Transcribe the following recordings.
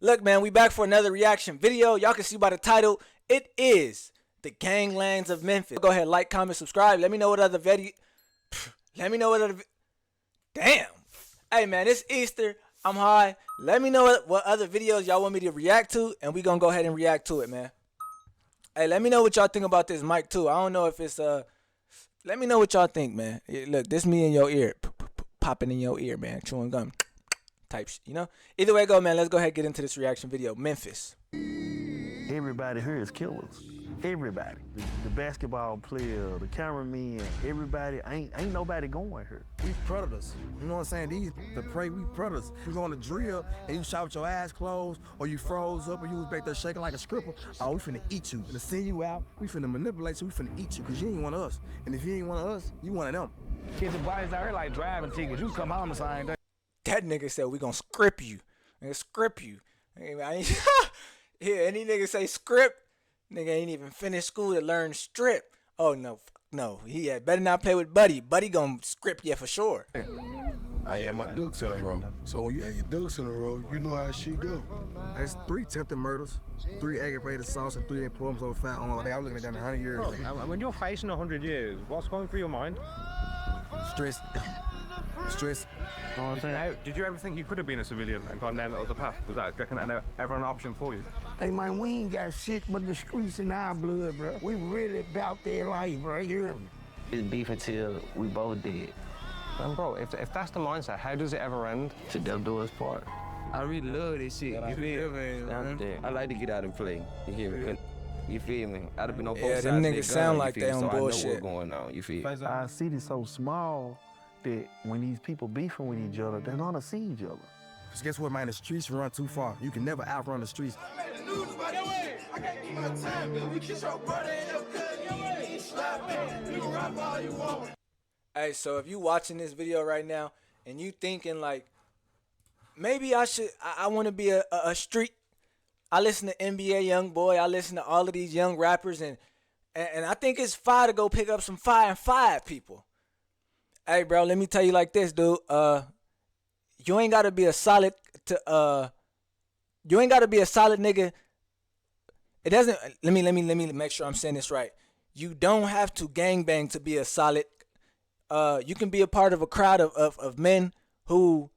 Look, man, we back for another reaction video. Y'all can see by the title, it is the Ganglands of Memphis. Go ahead, like, comment, subscribe. Let me know what other video. Let me know what other. Damn. Hey, man, it's Easter. I'm high. Let me know what other videos y'all want me to react to, and we gonna go ahead and react to it, man. Hey, let me know what y'all think about this mic too. I don't know if it's Let me know what y'all think, man. Look, this me in your ear, popping in your ear, man, chewing gum. Type shit, you know. Either way go, man. Let's go ahead and get into this reaction video. Memphis. Everybody here is killers. Everybody. The basketball player, the cameraman, everybody. Ain't nobody going here. We predators. You know what I'm saying? The prey, we predators. You go on the drill and you shot with your eyes closed, or you froze up, or you was back there shaking like a stripper. Oh, we finna eat you. To send you out, we finna manipulate you, we finna eat you, because you ain't one of us. And if you ain't one of us, you one of them. Kids and bodies out here like driving tickets. You come home the same day. That nigga said we gonna script you. Nigga, script you. Yeah, any nigga say script, nigga ain't even finished school to learn strip. Oh no, no. He had better not play with Buddy. Buddy gonna script you for sure. I had my ducks in a row. So when you have your ducks in a row, you know how she go. That's 3 attempted murders, 3 aggravated assaults, and 3 employments over 5 on. I was looking at that in 100 years. When you're facing 100 years, what's going through your mind? Stress. Stress. You know what I'm saying? Did you ever think you could have been a civilian and gone down the other path? Was that ever an option for you? Hey man, we ain't got shit but the streets in our blood, bro. We really about their life, bro. You hear me? It's beef until we both dead. And bro, if that's the mindset, how does it ever end? To death do us part. I really love this shit. You feel me? I like to get out and play. You hear me? You feel me? I'd have been on both sides. Yeah, them niggas sound like they on bullshit. bullshit. I know what's going on. You feel me? Our city's so small that when these people beefing with each other, they're gonna see each other. Because guess what, man? The streets run too far. You can never outrun the streets. Hey, so if you watching this video right now and you thinking like, maybe I want to be a street. I listen to NBA YoungBoy. I listen to all of these young rappers, and I think it's fire to go pick up some 5 and 5 people. Hey, bro, let me tell you like this, dude. You ain't gotta be a solid nigga. It doesn't. Let me make sure I'm saying this right. You don't have to gangbang to be a solid. You can be a part of a crowd of men who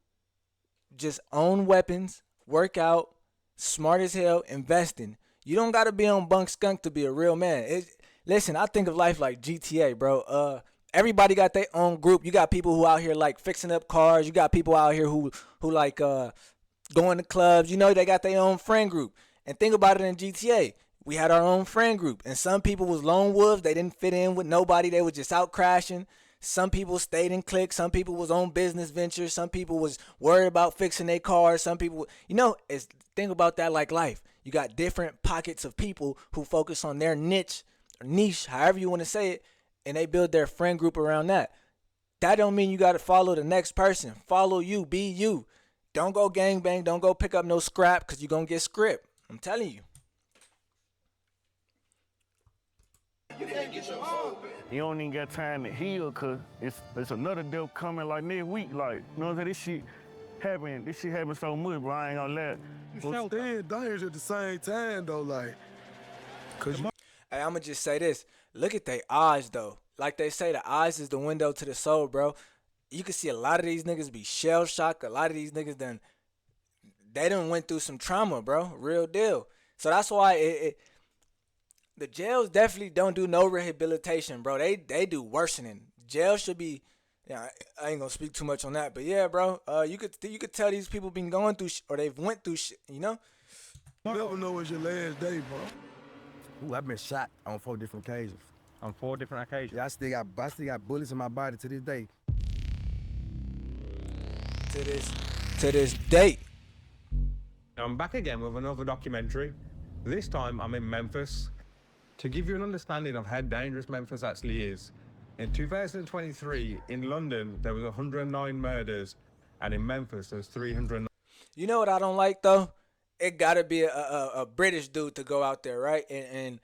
just own weapons, work out, smart as hell, investing. You don't gotta be on bunk skunk to be a real man. Listen, I think of life like GTA, bro. Everybody got their own group. You got people who out here like fixing up cars. You got people out here who like going to clubs. You know, they got their own friend group. And think about it in GTA. We had our own friend group. And some people was lone wolves. They didn't fit in with nobody. They were just out crashing. Some people stayed in cliques. Some people was on business ventures. Some people was worried about fixing their cars. Some people, you know, think about that like life. You got different pockets of people who focus on their niche, however you want to say it, and they build their friend group around that. That don't mean you got to follow the next person. Follow you. Be you. Don't go gangbang. Don't go pick up no scrap because you're going to get script. I'm telling you. You don't even got time to heal, cause it's another death coming like next week. Like, you know what I'm saying? This shit happened so much, but I ain't gonna let. Well, staying dangerous at the same time, though, like. Cause Hey, I'm going to just say this. Look at their eyes, though. Like they say, the eyes is the window to the soul, bro. You can see a lot of these niggas be shell-shocked. A lot of these niggas they done went through some trauma, bro. Real deal. So that's why the jails definitely don't do no rehabilitation, bro. They do worsening. Jail should be. Yeah, I ain't gonna speak too much on that, but yeah, bro. You could tell these people been going through or they've went through shit. You know. you never know it's your last day, bro. Ooh, I've been shot on 4 different occasions. On 4 different occasions? Yeah, I still got bullets in my body to this day. To this date. I'm back again with another documentary. This time I'm in Memphis. To give you an understanding of how dangerous Memphis actually is, in 2023 in London there was 109 murders, and in Memphis there's 309. You know what I don't like though? It gotta be a British dude to go out there, right, and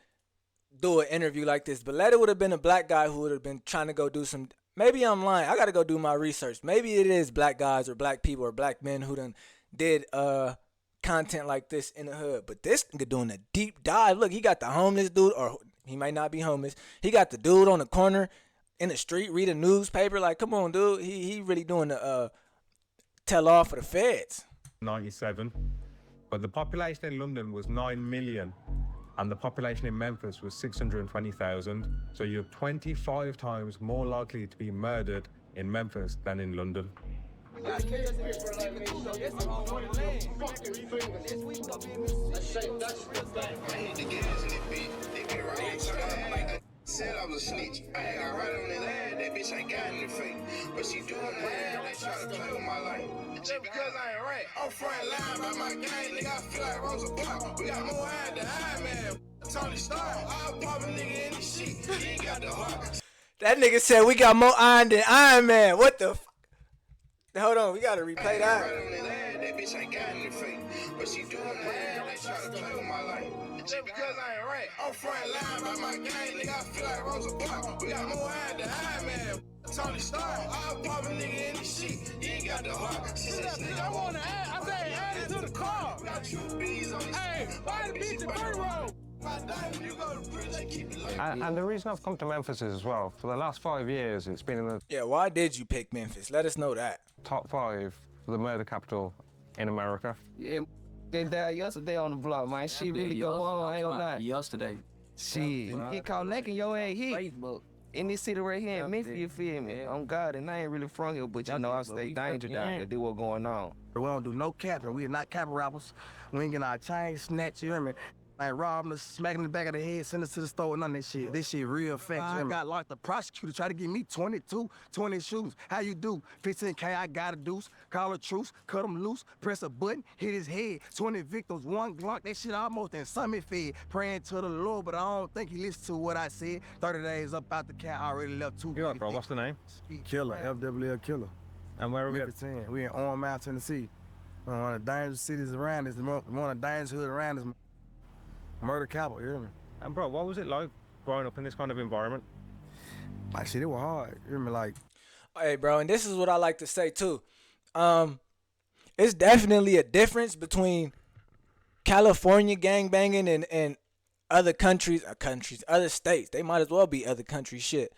do an interview like this. But let it would have been a black guy who would have been trying to go do some. Maybe I'm lying. I gotta go do my research. Maybe it is black guys or black people or black men who done did content like this in the hood. But this nigga doing a deep dive. Look, he got the homeless dude, or he might not be homeless. He got the dude on the corner in the street reading newspaper. Like, come on, dude. He really doing the tell off for the feds. 97, but the population in London was 9 million, and the population in Memphis was 620,000. So you're 25 times more likely to be murdered in Memphis than in London. Said I was a snitch. I ain't got right on his ass. That bitch ain't got in the face. But she doing that. They try to play with my life. Just because I ain't right. I'm front line by my gang, nigga. I feel like Rosa Parks. We got more eyes than I, man. Tony Stark. I'll pop a nigga in the shit. He ain't got the heart. That nigga said we got more iron than Iron Man. What the fuck? Hold on, we gotta replay that. Right on his ass. That bitch ain't got in the face. But she doing that. They try to play with my life. Just because I ain't right. I'm front line by my gang, nigga. I feel like Rosa Parks. We got more eyes than I, man. Tony Stark. I'll pop a nigga in the shit. He ain't got the heart. She said, nigga, I wanna add. I said, add it to the car. Got two bees on his. Hey, why the bitch in dirt road? And the reason I've come to Memphis is as well, for the last 5 years, it's been in the Yeah, why did you pick Memphis? Let us know that. top 5 for the murder capital in America. Yeah, they died yesterday on the block, man. She really go on, I ain't gonna lie. Yesterday. Shit, get caught necking your ass hit. Facebook. In this city right here in Memphis, you feel me? On God, and I ain't really from here, but you know I stay danger down there, do what's going on. We don't do no capping. We are not capping rappers. We ain't getting our chain snatched, you hear me? Like robbing us, smacking the back of the head, send us to the store, none of that shit. This shit real facts. I got locked. The prosecutor tried to give me 22, 20 shooters. How you do? 15K, I got a deuce. Call a truce, cut him loose, press a button, hit his head. 20 victims, 1 Glock. That shit almost in summit fed. Praying to the Lord, but I don't think he listened to what I said. 30 days up out the cat, I already left 2. You're right, bro. What's the name? Killer, FWL Killer. And where are we? Memphis 10. We in Orange Mountain, Tennessee. One of the dangerous cities around us, one of the dangerous hoods around us. Murder capital, you hear me? And bro, what was it like growing up in this kind of environment? Like shit, it was hard. You hear me? Like, Hey, bro, and this is what I like to say too. It's definitely a difference between California gangbanging and other countries, other states. They might as well be other countries. Shit.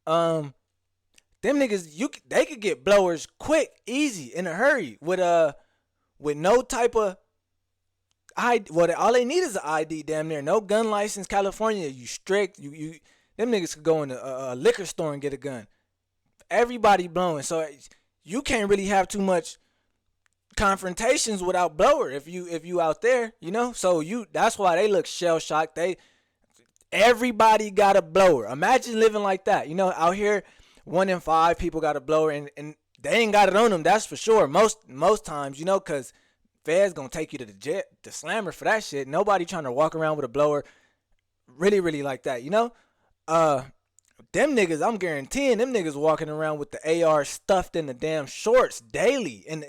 Them niggas, they could get blowers quick, easy, in a hurry with no type of all they need is an ID, damn near. No gun license. California, you strict. Them niggas could go in a liquor store and get a gun. Everybody blowing, so you can't really have too much confrontations without blower if you out there, you know. So that's why they look shell shocked. Everybody got a blower. Imagine living like that, you know. Out here, 1 in 5 people got a blower, and they ain't got it on them. That's for sure. Most times, you know, cause feds gonna take you to the jet, the slammer for that shit. Nobody trying to walk around with a blower really, really like that, you know? Them niggas, I'm guaranteeing them niggas walking around with the AR stuffed in the damn shorts daily. And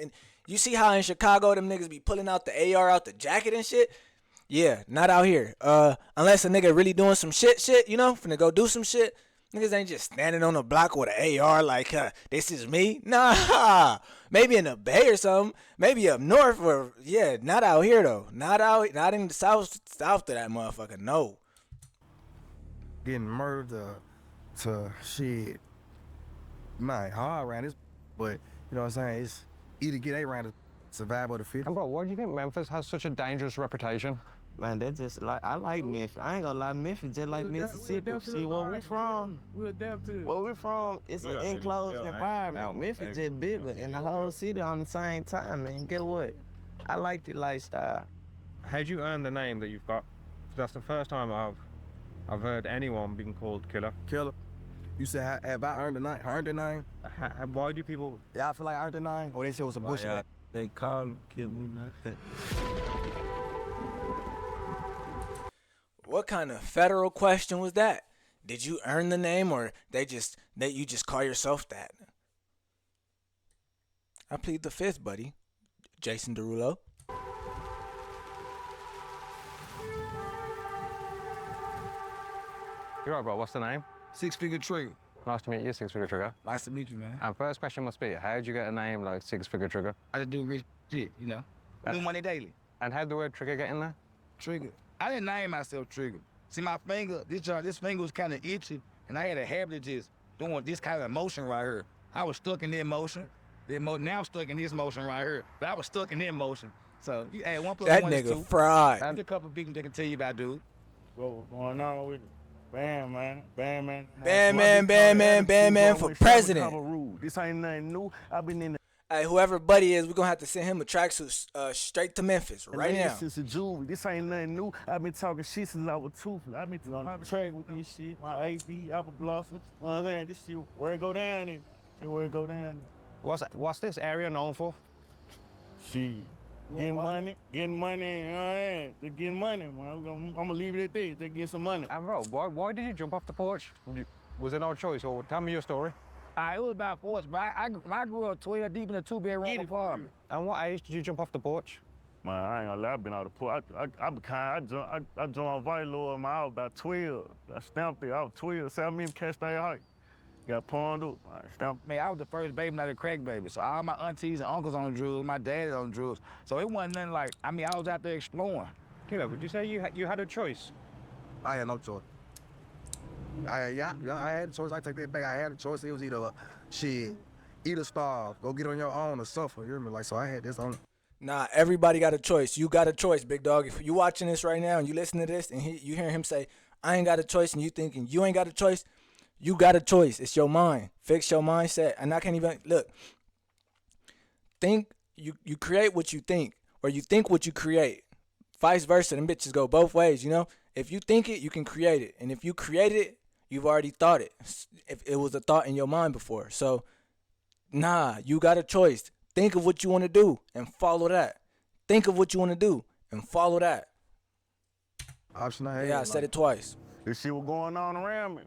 you see how in Chicago them niggas be pulling out the AR out the jacket and shit? Yeah, not out here. Unless a nigga really doing some shit, you know, finna go do some shit. Niggas ain't just standing on the block with an AR like, this is me. Nah, maybe in the Bay or something. Maybe up north or, yeah, not out here though. Not in the south of that motherfucker, no. getting murdered to shit. Man, hard around this, but you know what I'm saying? It's either get A around the survival of the fittest. And bro, why do you think Memphis has such a dangerous reputation? Man, that's just like, I like Memphis. I ain't gonna lie, Memphis just like Mississippi. See, where we from? We'll adapt to it. Where we from, it's an enclosed environment. Memphis just bigger, and the whole city on the same time, man. Get what? I like the lifestyle. How'd you earn the name that you've got? That's the first time I've heard anyone being called Killer. Killer. You said, have I earned the name? Earned the name? Why do people... Yeah, I feel like I earned the name. Or they said it was a bush. Yeah, they call him Killer, not that. What kind of federal question was that? Did you earn the name, or you just call yourself that? I plead the fifth, buddy. Jason Derulo. You're right, bro. What's the name? Six Figure Trigger. Nice to meet you, Six Figure Trigger. Nice to meet you, man. And first question must be, how'd you get a name like Six Figure Trigger? I just do rich shit, you know. Do money daily. And how did the word trigger get in there? Trigger. I didn't name myself Trigger. See my finger, this finger was kind of itchy, and I had a habit of just doing this kind of motion right here. I was stuck in that motion. Now I'm stuck in this motion right here, but I was stuck in that motion. So, hey, 1 plus That 1 is nigga 2. fried. There's a couple people that can tell you about dude. What's going on with it? Bam, man. Bam, man. Bam, man for president. This ain't nothing new. I've been in the Hey, whoever Buddy is, we're gonna have to send him a tracksuit straight to Memphis right now. since the jewelry. This ain't nothing new. I've been talking shit since I was toothless. I've been on my track with this shit. My AB, Apple Blossom. You know what I'm saying? This shit, where it go down in. Where it go down. What's this area known for? Shit. Getting money, you know what I'm saying? They're getting money, man. I'm gonna leave it at this. They get some money. And bro, why did you jump off the porch? Was it no choice, or tell me your story? It was about force, but I grew up 12 deep in a 2-bedroom apartment. And what age did you jump off the porch? Man, I ain't gonna lie, I've been out of the porch. I joined Vital, man. I was about 12. I stamped it. I was 12. 7 minutes catch that height. Got pawned up. I stamped. Man, I was the first baby, not a crack baby. So all my aunties and uncles on drugs, my dad on drugs. So it wasn't nothing like, I was out there exploring. Kilo, would you say you had a choice? I had no choice. I had a choice. I take that back. I had a choice. It was either either starve, go get on your own, or suffer. You hear me? Like, so I had this on. Nah, everybody got a choice. You got a choice, big dog. If you watching this right now and you listen to this and you hear him say, I ain't got a choice, and you thinking you ain't got a choice, you got a choice. It's your mind. Fix your mindset. And I can't even, look, think, you create what you think, or you think what you create. Vice versa, them bitches go both ways, you know? If you think it, you can create it. And if you create it, you've already thought it. If it was a thought in your mind before. So, nah, you got a choice. Think of what you want to do and follow that. Think of what you want to do and follow that. Option I had. Yeah, I said it twice. This shit was going on around me.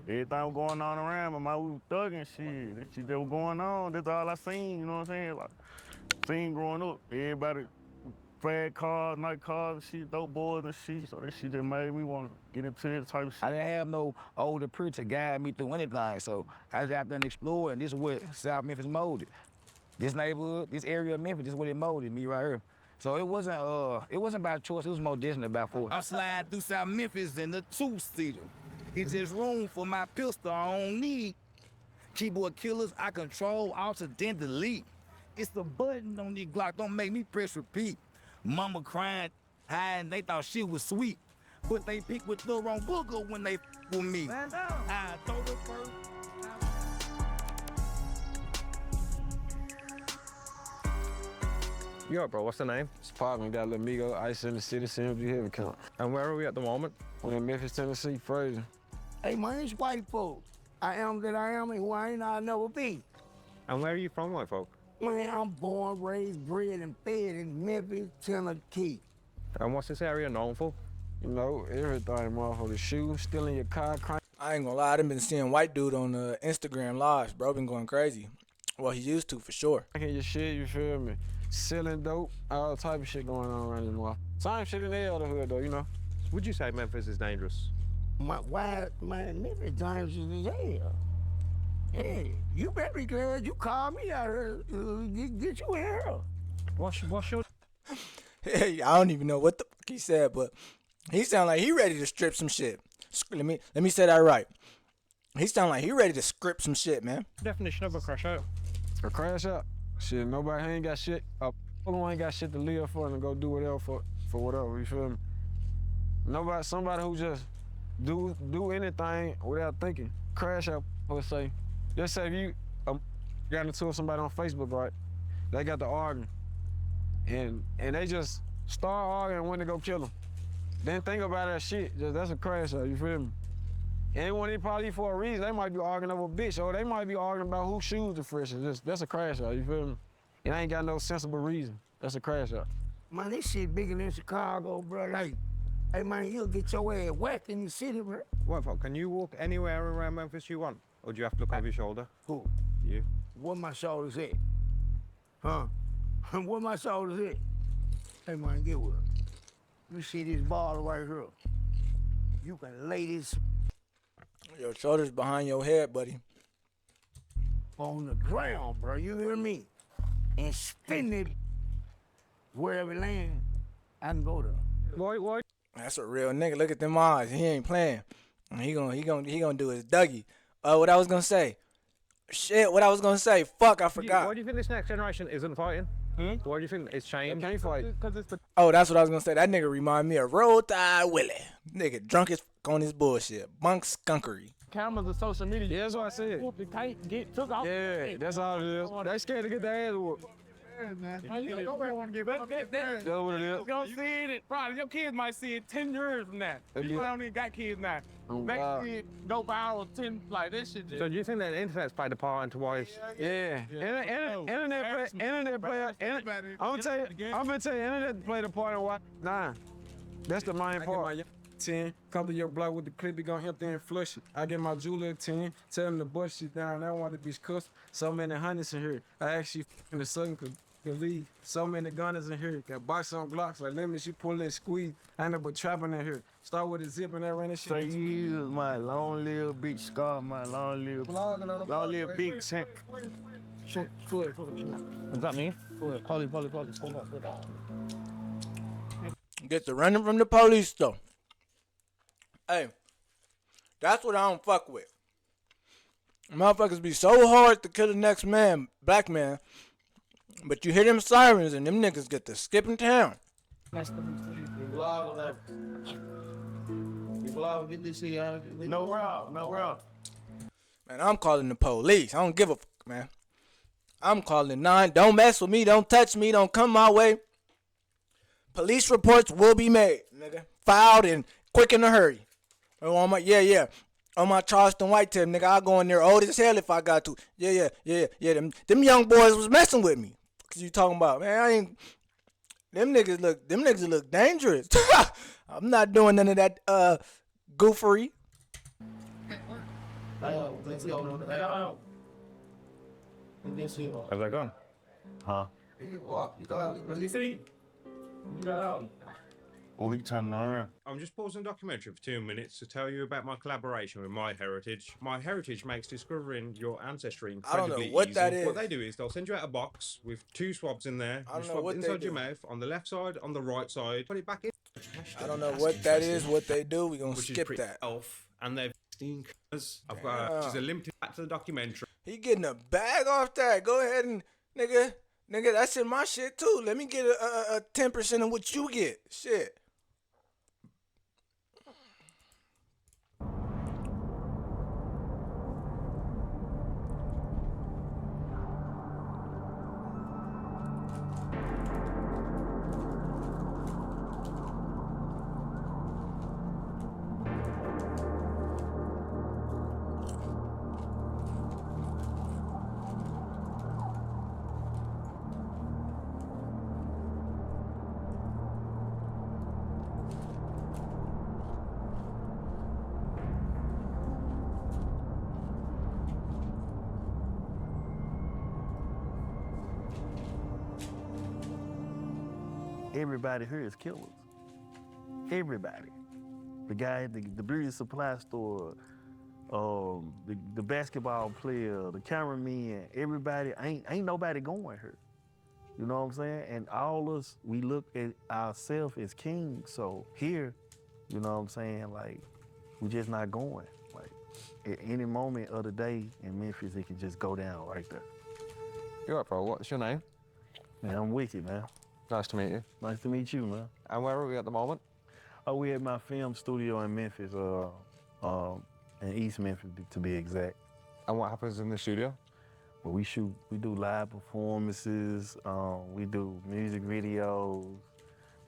Everything was going on around me. We was thugging shit. That shit that was going on, that's all I seen, you know what I'm saying? Like, seen growing up, everybody, fad cars, night cars and shit, dope boys and shit. So that shit just made me want to get into that type of shit. I didn't have no older peer to guide me through anything, so I was out there and exploring, and this is what South Memphis molded. This neighborhood, this area of Memphis, this is what it molded me right here. So it wasn't about choice, it was more distant about force. I slide through South Memphis in the 2-seater. It's just room for my pistol I don't need. Keyboard killers, I control, Alt, then delete. It's the button on the Glock, don't make me press repeat. Mama crying, hiding, they thought shit was sweet. But they pick with the wrong booger when they with me. I throw the first. Yo, bro, what's the name? It's poppin', got Lil Migo, Ice in the City, CMG Heavy Count. And where are we at the moment? We're in Memphis, Tennessee, Fraser. Hey, man, it's white folks. I am that I am, and who I ain't, I'll never be. And where are you from, white folk? Man, I'm born, raised, bred, and fed in Memphis, Tennessee. And what's this area known for? You know, everything, motherfucker. Shoes, stealing your car, crime. I ain't gonna lie, I've been seeing white dude on Instagram lives, bro. Been going crazy. Well, he used to, for sure. Taking your shit, you feel me? Selling dope, all type of shit going on around this motherfucker. Same shit in the other hood, though, you know? Would you say Memphis is dangerous? Why, man, Memphis dangerous as hell. Hey, you better be glad you called me out here to get you here. What's your... Hey, I don't even know what the fuck he said, but he sound like he ready to strip some shit. Let me say that right. He sound like he ready to script some shit, man. Definition of a crash out? A crash out? Shit, nobody ain't got shit. One ain't got shit to live for and go do whatever for whatever, you feel me? Somebody who just do anything without thinking. Crash out, per se. Just say if you got into it with somebody on Facebook, right? They got to arguing. And they just start arguing when they go kill them. Then think about that shit. That's a crash out, you feel me? Anyone in probably for a reason, they might be arguing over a bitch, or they might be arguing about whose shoes the freshest. That's a crash out, you feel me? It ain't got no sensible reason. That's a crash out. Man, this shit bigger than Chicago, bro. Like, hey, man, you'll get your ass whacked in the city, bro. What, folk, can you walk anywhere around Memphis you want? Or do you have to look over your shoulder? Who? You. What my shoulders at? Huh? What my shoulders at? Hey, man, get with it. You see this ball right here? You can lay this Your shoulders behind your head, buddy. on the ground, bro. You hear me? And spin it wherever it land, I can go there. Why? That's a real nigga. Look at them eyes. He ain't playing. He gonna do his Dougie. What I was gonna say. Shit, what I was gonna say. Fuck, I forgot. Why do you think this next generation isn't fighting? Why do you think it's changed? Can't fight. Oh, that's what I was gonna say. That nigga remind me of Roll Tide Willie. Nigga drunk as fuck on his bullshit. Bunk skunkery. Cameras and social media. Yeah, that's what I said. They can't get took off. Yeah, that's all it is. They scared to get their ass whooped. Nobody want to get back. That's what it is. You don't see it. Probably your kids might see it 10 years from now. You don't even got kids now. Next kid go viral 10 like this shit. So do you think that the internet's played a part into why it's... Yeah. Internet player. I'm gonna tell you, internet played a part in why. Nah, that's the main part. 10, come to your block with the clip, you gonna hit there and flush it. I get my jeweler 10, tell him to bust shit down. I want to be cussed. So many hundreds in here. I actually in the sun could leave. So many gunners in here. Got box on blocks like lemons, you pull and squeeze. I ain't but trapping in here. Start with a zip and that ran that shit. 3 years, my long live big scar, my long live big shank. What's up, man? Police. Get the running from the police though. Hey, that's what I don't fuck with. Motherfuckers be so hard to kill the next man, black man, but you hear them sirens and them niggas get to skipping town. No route. Man, I'm calling the police. I don't give a fuck, man. I'm calling 9. Don't mess with me. Don't touch me. Don't come my way. Police reports will be made, nigga. Filed and quick in a hurry. Oh, on my, yeah. On my Charleston White tip, nigga, I'll go in there old as hell if I got to. Yeah. Them young boys was messing with me. What you talking about, man? Them niggas look dangerous. I'm not doing none of that goofery. How's that going? Huh? Oh, he turning around. I'm just pausing the documentary for 2 minutes to tell you about my collaboration with My Heritage. My Heritage makes discovering your ancestry incredibly I don't know what easy. that is. What they do is they'll send you out a box with 2 swabs in there. I don't You know swab what it they inside do. your mouth, on the left side, on the right side. Put it back in. I don't know what that is, what they do. We gonna Which is skip pretty that. elf, and they've seen colours. I've got which is a limited back to the documentary. He getting a bag off that. Go ahead and nigga, that's in my shit too. Let me get a 10% of what you get. Shit. Everybody here is killers. Everybody. The guy at the beauty supply store, the basketball player, the cameraman, everybody, ain't nobody going here. You know what I'm saying? And all us, we look at ourselves as kings. So here, you know what I'm saying? Like, we just not going. Like, at any moment of the day in Memphis, it can just go down right there. You're right, bro. What's your name? Man, I'm Wicked, man. Nice to meet you. Nice to meet you, man. And where are we at the moment? Oh, we at my film studio in Memphis, in East Memphis to be exact. And what happens in the studio? Well, we do live performances, we do music videos.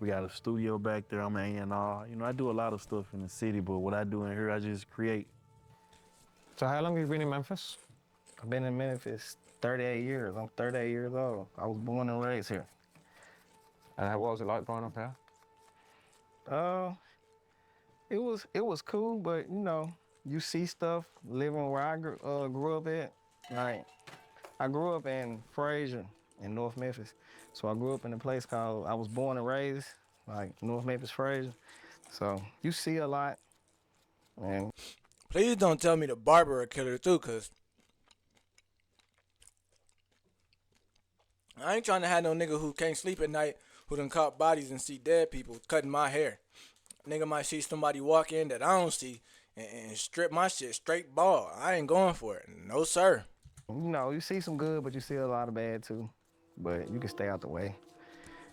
We got a studio back there, I'm an A&R. You know, I do a lot of stuff in the city, but what I do in here, I just create. So how long have you been in Memphis? I've been in Memphis 38 years. I'm 38 years old. I was born and raised here. And what was it like growing up here? It was cool, but you know, you see stuff living where I grew up at. Like, I grew up in Fraser in North Memphis. So I grew up in a place called, I was born and raised, like North Memphis, Fraser. So you see a lot. And Please don't tell me the barber a killer too, cause I ain't trying to have no nigga who can't sleep at night, who done caught bodies and see dead people cutting my hair. Nigga might see somebody walk in that I don't see and strip my shit straight ball. I ain't going for it. No, sir. You know, you see some good, but you see a lot of bad too. But you can stay out the way.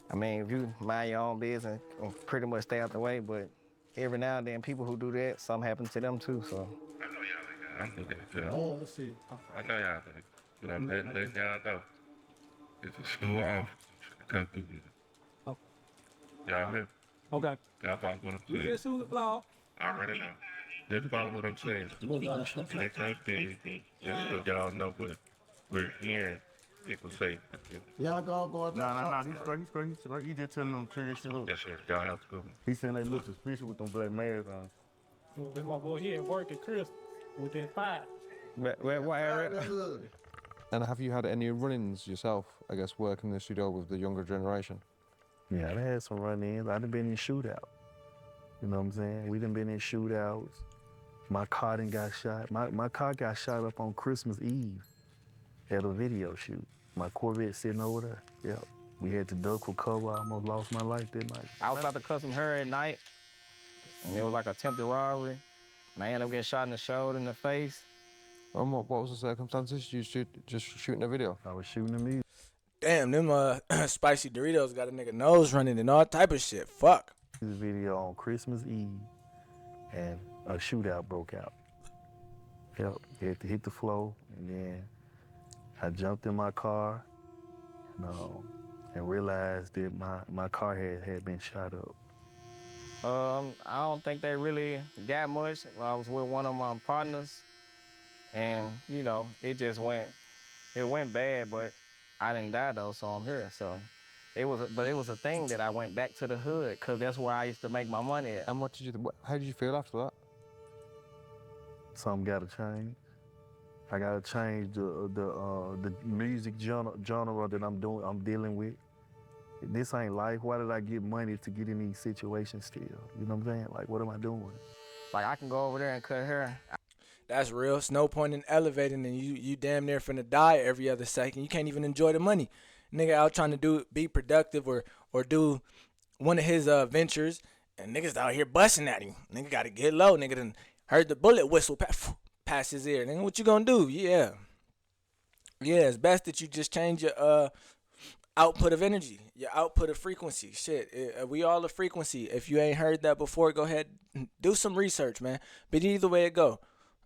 I mean, if you mind your own business, pretty much stay out the way, but every now and then, people who do that, something happens to them too, so. I know y'all. Oh, let's see. I know y'all. But I'm letting y'all know. It's a school office. Come through here. Oh. Y'all hear? Okay. Y'all follow what I'm saying. You just law. I already know. Just follow what I'm saying. Next time, just so y'all know what we're hearing people say. Y'all go. Nah. He's straight. He just telling them clear shit up. Yes, sir. Y'all have to go. He saying they look suspicious with them black masks on. They want to go ahead and work at Chris within 5. And have you had any run-ins yourself, I guess, working in the studio with the younger generation? Yeah, I had some run-ins. I done been in shootouts. You know what I'm saying? We done been in shootouts. My car done got shot. My car got shot up on Christmas Eve at a video shoot. My Corvette sitting over there. Yep. We had to duck for cover. I almost lost my life that night. I was about to cut some hair at night, and it was like attempted robbery. And I ended up getting shot in the shoulder, in the face. What was the circumstances? You just shooting a video? I was shooting the music. Damn, them spicy Doritos got a nigga nose running and all type of shit. Fuck. This video on Christmas Eve, and a shootout broke out. Yep, it had to hit the floor, and then I jumped in my car, and realized that my car had been shot up. I don't think they really got much. I was with one of my partners, and you know, it went bad, but I didn't die though, so I'm here. So it was a thing that I went back to the hood, cause that's where I used to make my money at. And how did you feel after that? Something gotta change. I gotta change the music genre that I'm dealing with. This ain't life. Why did I get money to get in these situations still? You know what I'm saying? Like, what am I doing? Like, I can go over there and cut hair. That's real. It's no point in elevating, and you damn near finna die every other second. You can't even enjoy the money. Nigga out trying to be productive or do one of his ventures, and niggas out here busting at him. Nigga gotta get low. Nigga done heard the bullet whistle past his ear. Nigga, what you gonna do? Yeah, it's best that you just change your output of energy, your output of frequency. Shit, we all a frequency. If you ain't heard that before, go ahead and do some research, man. But either way it go,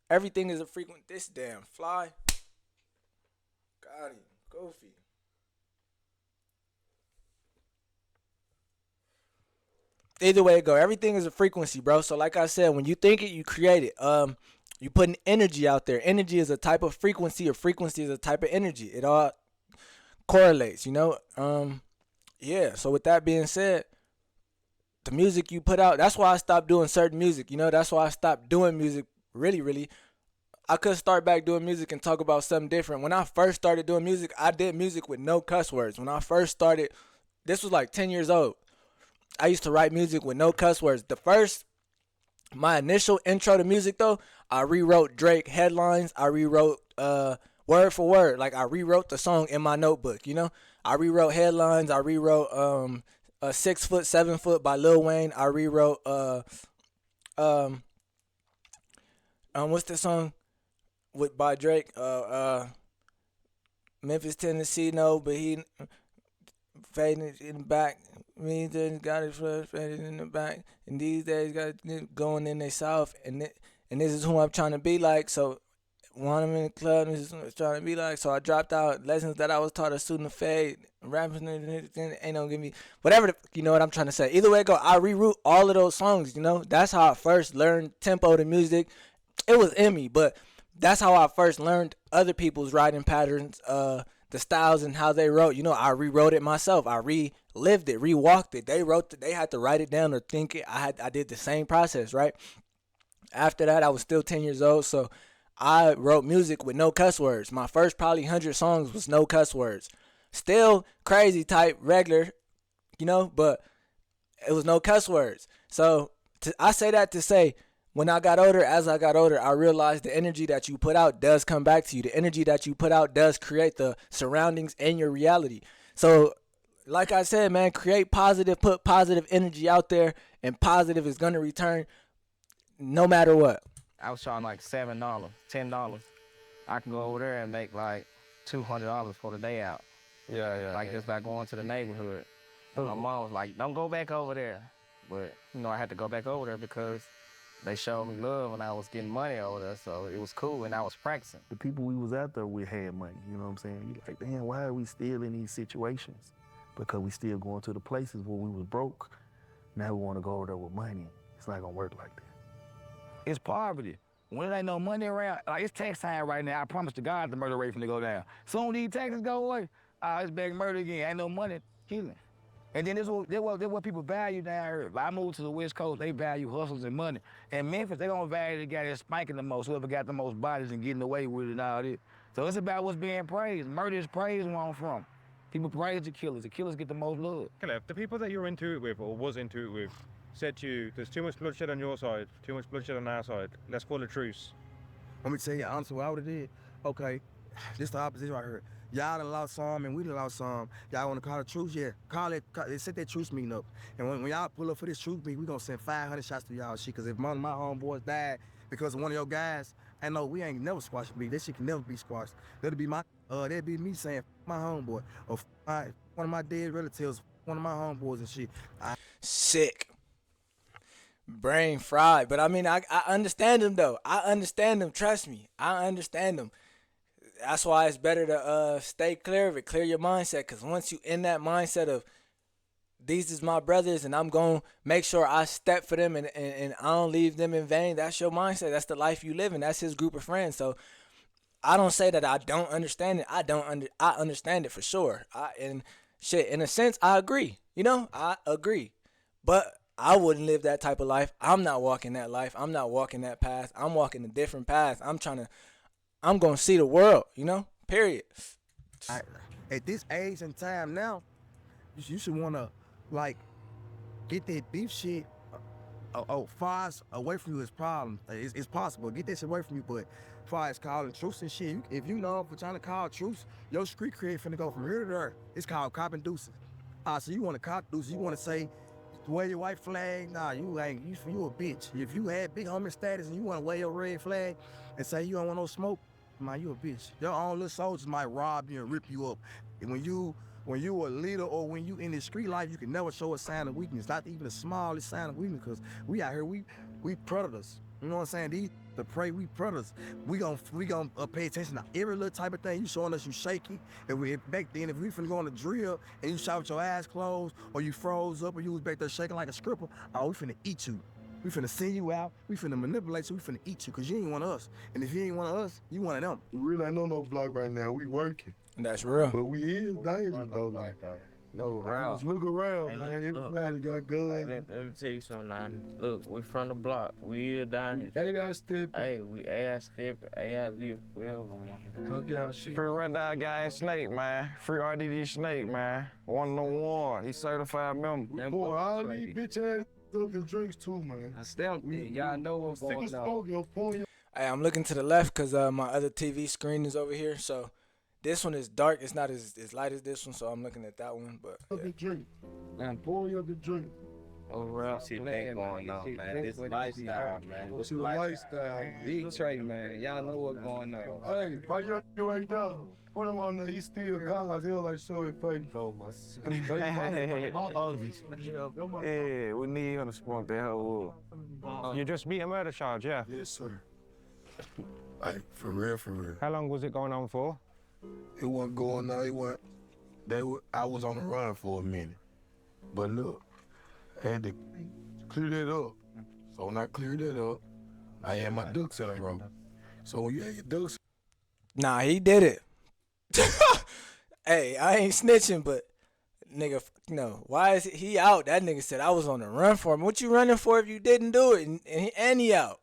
everything is a frequency. This damn fly. Got him. Goofy. Either way it go, everything is a frequency, bro. So like I said, when you think it, you create it. You putting energy out there. Energy is a type of frequency, or frequency is a type of energy. It all correlates, you know. Yeah, so with that being said, the music you put out, that's why I stopped doing certain music, you know. That's why I stopped doing music. Really, I could start back doing music and talk about something different. When I first started doing music, I did music with no cuss words. When I first started, this was like 10 years old. I used to write music with no cuss words. My initial intro to music though, I rewrote Drake headlines. I rewrote word for word. Like, I rewrote the song in my notebook, you know. I rewrote headlines. I rewrote 6 Foot, 7 Foot by Lil Wayne. I rewrote what's the song by Drake? Memphis, Tennessee, no, but he fading in the back. Me just got it faded in the back, and these days got it going in their south, and this is who I'm trying to be like. So when I'm in the club, this is what I'm trying to be like. So I dropped out lessons that I was taught as shooting the fade, rapping, ain't no give me whatever. You know what I'm trying to say. Either way it go, I rewrote all of those songs. You know, that's how I first learned tempo to music. It was in me, but that's how I first learned other people's writing patterns, the styles and how they wrote. You know, I rewrote it myself. I relived it, rewalked it. They wrote it. They had to write it down or think it. I did the same process, right? After that, I was still 10 years old, so I wrote music with no cuss words. My first probably 100 songs was no cuss words. Still crazy type, regular, you know, but it was no cuss words. So I say that to say, when I got older, as I got older, I realized the energy that you put out does come back to you. The energy that you put out does create the surroundings and your reality. So like I said, man, create positive, put positive energy out there, and positive is gonna return no matter what. I was charging like $7, $10. I can go over there and make like $200 for the day out. Yeah. Like just by going to the neighborhood. My mom was like, don't go back over there. But, I had to go back over there because they showed me love when I was getting money over there, so it was cool and I was practicing. The people we was out there with had money, you know what I'm saying? You like, damn, why are we still in these situations? Because we still going to the places where we was broke. Now we want to go over there with money. It's not gonna work like that. It's poverty. When there ain't no money around, like it's tax time right now, I promise to God the murder rate finna go down. Soon these taxes go away, it's back murder again. Ain't no money, killing. And then this what people value down here. I moved to the West Coast, they value hustles and money. In Memphis, they don't value the guy that's spanking the most, whoever got the most bodies and getting away with it and all this. So it's about what's being praised. Murder is praised where I'm from. People praise the killers. The killers get the most love. Caleb, the people that you're into it with, or was into it with, said to you, there's too much bloodshed on your side, too much bloodshed on our side. Let's call a truce. Let me tell you honestly what I would've did. Okay, this the opposition right here. Y'all done lost some and we done lost some. Y'all wanna call a truce? Yeah, they set that truce meeting up. And when y'all pull up for this truce meeting, we gonna send 500 shots to y'all shit. Cause if one of my homeboys died because of one of your guys, I know we ain't never squashed beef. That shit can never be squashed. That'd be me saying my homeboy or one of my dead relatives, one of my homeboys and shit. Sick. Brain fried. But I mean, I understand them though. I understand them. Trust me. I understand them. That's why it's better to stay clear of it. Clear your mindset. Because once you in that mindset of these is my brothers and I'm going to make sure I step for them and I don't leave them in vain. That's your mindset. That's the life you live in. That's his group of friends. So I don't say that I don't understand it. I understand it for sure. And shit, in a sense, I agree. I agree. But I wouldn't live that type of life. I'm not walking that life. I'm not walking that path. I'm walking a different path. I'm going to see the world, period. At this age and time now, you should want to, get that beef shit far as away from you is problem. It's possible. Get that shit away from you, but far as calling truce and shit, if you know for trying to call truce, your street cred finna go from here to there. It's called copping deuces. So you want to cop deuces, you want to say, wear your white flag? Nah, you a bitch. If you had big homie status and you want to wear your red flag and say you don't want no smoke, man, you a bitch. Your own little soldiers might rob you and rip you up. And when you a leader or when you in the street life, you can never show a sign of weakness, not even the smallest sign of weakness, because we out here, we predators. You know what I'm saying? The prey, we predators. We gon' pay attention to every little type of thing. You showing us you shaky. If back then, if we finna go on the drill and you shot with your eyes closed or you froze up or you was back there shaking like a stripper, we finna eat you. We finna send you out. We finna manipulate you. We finna eat you because you ain't one of us. And if you ain't one of us, you one of them. We really ain't on no block right now. We working. That's real. But we is dangerous though. Like that. No around. Just look around, man. Everybody got guns. Let me tell you something, man. Look, we from the block. We is down here. They got step. Hey, we ass step, ass live. Free Red Dot guy in Snake, man. Free RDD Snake, man. 101. He certified member. Boy, all these bitch ass fucking drinks too, man. I stepped it. Y'all know what's going on. Hey, I'm looking to the left because my other TV screen is over here. So this one is dark. It's not as light as this one, so I'm looking at that one. But yeah. Drink. And pour you up the drink. Overall, shit ain't going on, man. This lifestyle, man. What's your lifestyle? Detroit, man. Y'all know what's going on. Hey, why you right now? Put him on there. He still gone. He'll like show it face. Yeah, we need him to smoke that whole wood. You just beat a murder charge, yeah? Yes, sir. Like, for real, for real. How long was it going on for? It wasn't going on. I was on the run for a minute. But look, I had to clear that up. So when I cleared that up, I had my ducks in a row. So when you had your ducks... Nah, he did it. Hey, I ain't snitching, but nigga, no. Why is he out? That nigga said I was on the run for him. What you running for if you didn't do it? And he out.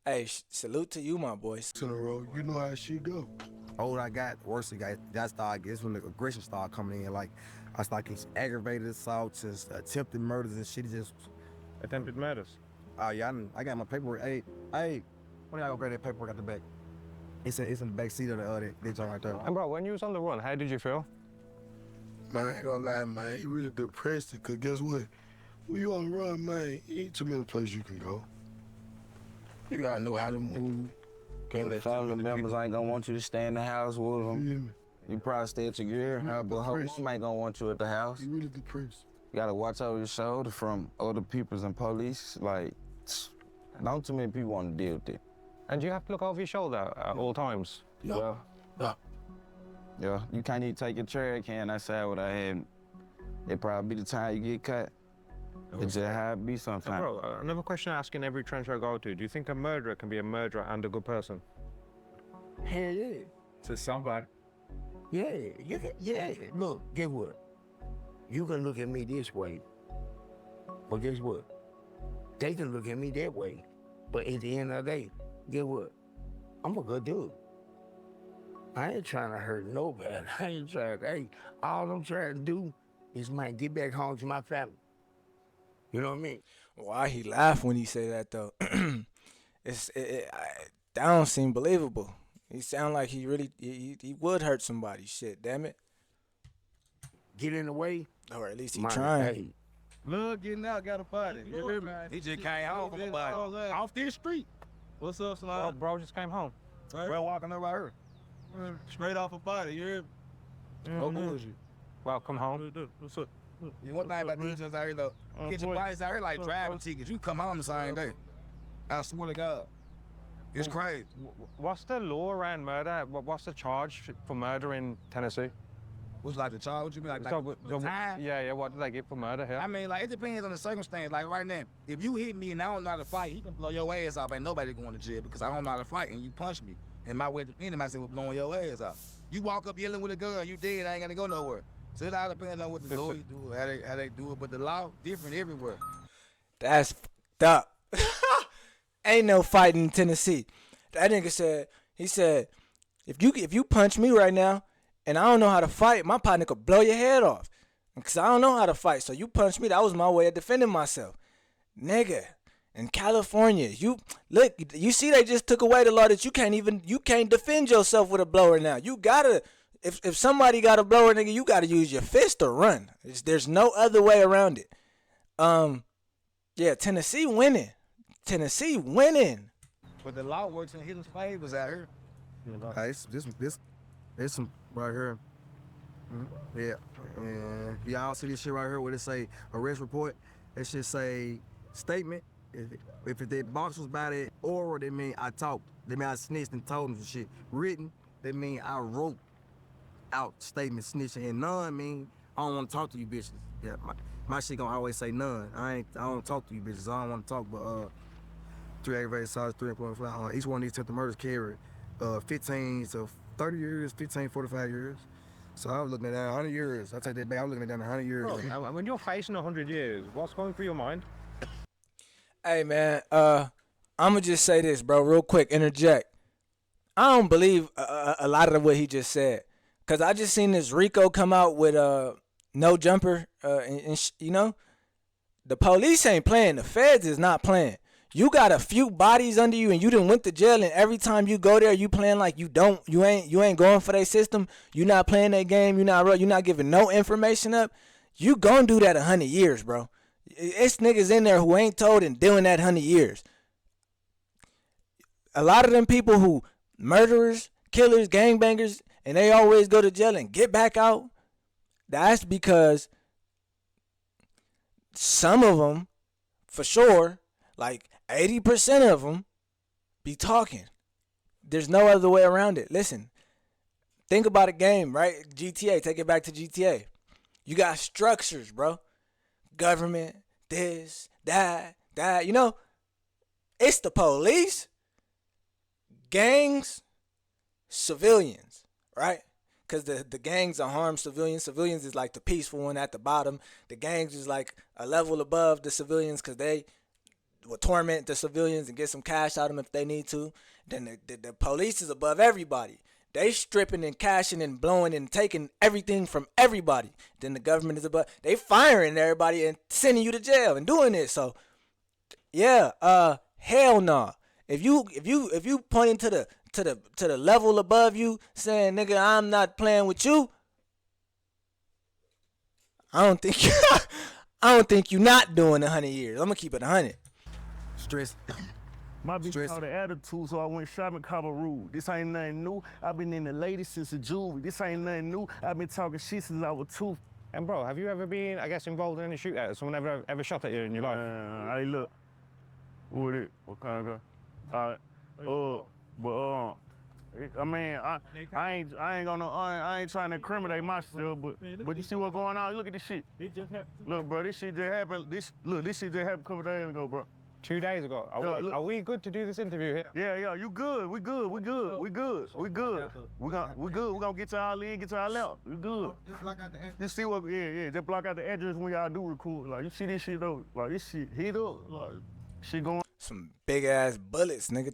Hey, salute to you, my boys. In a row, you know how she go. Older I got, worse it got. That's when the aggression started coming in. Like, I started getting aggravated assaults, just attempted murders and shit. Just attempted murders. Oh yeah, I got my paperwork. Hey, when y'all go grab that paperwork out the back? It's in the back seat of the joint right there. And bro, when you was on the run, how did you feel? Man, I ain't gonna lie, man. He really depressed it, cause guess what? When you on the run, man, ain't too many places you can go. You gotta know how to move. Can't let Family members ain't gonna want you to stay in the house with them. You probably stay at your gear, but home ain't gonna want you at the house. You really depressed. You gotta watch over your shoulder from other peoples and police. Like, not too many people want to deal with it. And you have to look over your shoulder at all times. Yeah. Yeah, you can't even take your trash can outside without having. It probably be the time you get cut. It's just how it be sometimes. Bro, another question I ask in every trench I go to. Do you think a murderer can be a murderer and a good person? Hell yeah. To somebody. Yeah, yeah. Look, guess what? You can look at me this way, but guess what? They can look at me that way. But at the end of the day, guess what? I'm a good dude. I ain't trying to hurt nobody. I ain't trying to, hey, all I'm trying to do is, man, get back home to my family. You know what I mean? Why he laugh when he say that though? That don't seem believable. He sound like he really he would hurt somebody. Shit, damn it. Get in the way, or at least he man, trying. Hey, Look, getting out, got a body. You hear me? He just came home from a body. Off this street. What's up, Slime? Oh, bro just came home. Right? Bro walking up right here. Straight off a body, you hear me? Oh, bullshit. Welcome home. What's up? You one thing about these just out here though, get your bodies out here like driving tickets. You come home the same day. I swear to God. It's crazy. What's the law around murder? What's the charge for murder in Tennessee? What's like the charge? What you mean like So, time? Yeah, what do they get for murder here? I mean, like, it depends on the circumstance. Like, right now, if you hit me and I don't know how to fight, you can blow your ass off. Ain't nobody going to jail because I don't know how to fight and you punch me. And my way to defend myself was blowing your ass off. You walk up yelling with a gun, you dead, I ain't gonna go nowhere. So it all depends on what the lawyers do, how they do it. But the law, different everywhere. That's fucked up. Ain't no fighting in Tennessee. That nigga said, he said, if you punch me right now and I don't know how to fight, my partner could blow your head off. Because I don't know how to fight. So you punch me, that was my way of defending myself. Nigga, in California, you see they just took away the law that you can't defend yourself with a blower now. You gotta, if somebody got a blower, nigga, you gotta use your fist or run. There's no other way around it. Yeah, Tennessee winning. But the law works in hidden favors out here. Hey, this some right here. Yeah, and y'all see this shit right here where it say arrest report. It should say statement. If the box was about it oral, that mean I talked. That mean I snitched and told him some shit. Written, that mean I wrote out statement snitching. And none mean I don't want to talk to you bitches. Yeah, my shit gonna always say none. I don't talk to you bitches. I don't want to talk, but 3 aggravated assaults, 3.5. Each one of these attempted murders carry 15 to 30 years, 15, 45 years. So I was looking at that 100 years. I take that back. I was looking at that 100 years. Bro, when you're facing 100 years, what's going through your mind? Hey man, I'ma just say this, bro, real quick. Interject. I don't believe a lot of what he just said, cause I just seen this Rico come out with no jumper, and you know, the police ain't playing. The feds is not playing. You got a few bodies under you, and you done went to jail. And every time you go there, you playing like you ain't going for their system. You not playing that game. You not giving no information up. You gon' do that 100 years, bro. It's niggas in there who ain't told and doing that 100 years. A lot of them people who murderers, killers, gangbangers, and they always go to jail and get back out. That's because some of them, for sure, like 80% of them be talking. There's no other way around it. Listen, think about a game, right? GTA, take it back to GTA. You got structures, bro. Government, this, that. You know, it's the police, gangs, civilians, right? Because the gangs are harm civilians. Civilians is like the peaceful one at the bottom. The gangs is like a level above the civilians because they will torment the civilians and get some cash out of them if they need to. Then the police is above everybody. They stripping and cashing and blowing and taking everything from everybody. Then the government is above. They firing everybody and sending you to jail and doing this. So yeah, hell no. If you pointing to the level above you saying, nigga, I'm not playing with you, I don't think I don't think you not doing 100 years. I'm gonna keep it 100. Stress. My bitch called the attitude, so I went shopping Cabo Rouge. This ain't nothing new. I've been in the ladies since the juvie. This ain't nothing new. I've been talking shit since I was 2. And bro, have you ever been, I guess, involved in any shootout? Someone ever shot at you in your life? Hey, look. What it? What kind of guy? But I mean, I ain't trying to incriminate myself, but you see what's going on? Look at this shit. Look, bro, this shit just happened. This shit just happened a couple days ago, bro. 2 days ago. Are we good to do this interview here? Yeah, you good. We good. We good. We gonna get y'all in, get y'all out. We good. Just block out the address. You see what? Yeah. Just block out the address when y'all do record. Like, you see this shit though? Like, this shit heat up. Like, shit going. Some big ass bullets, nigga.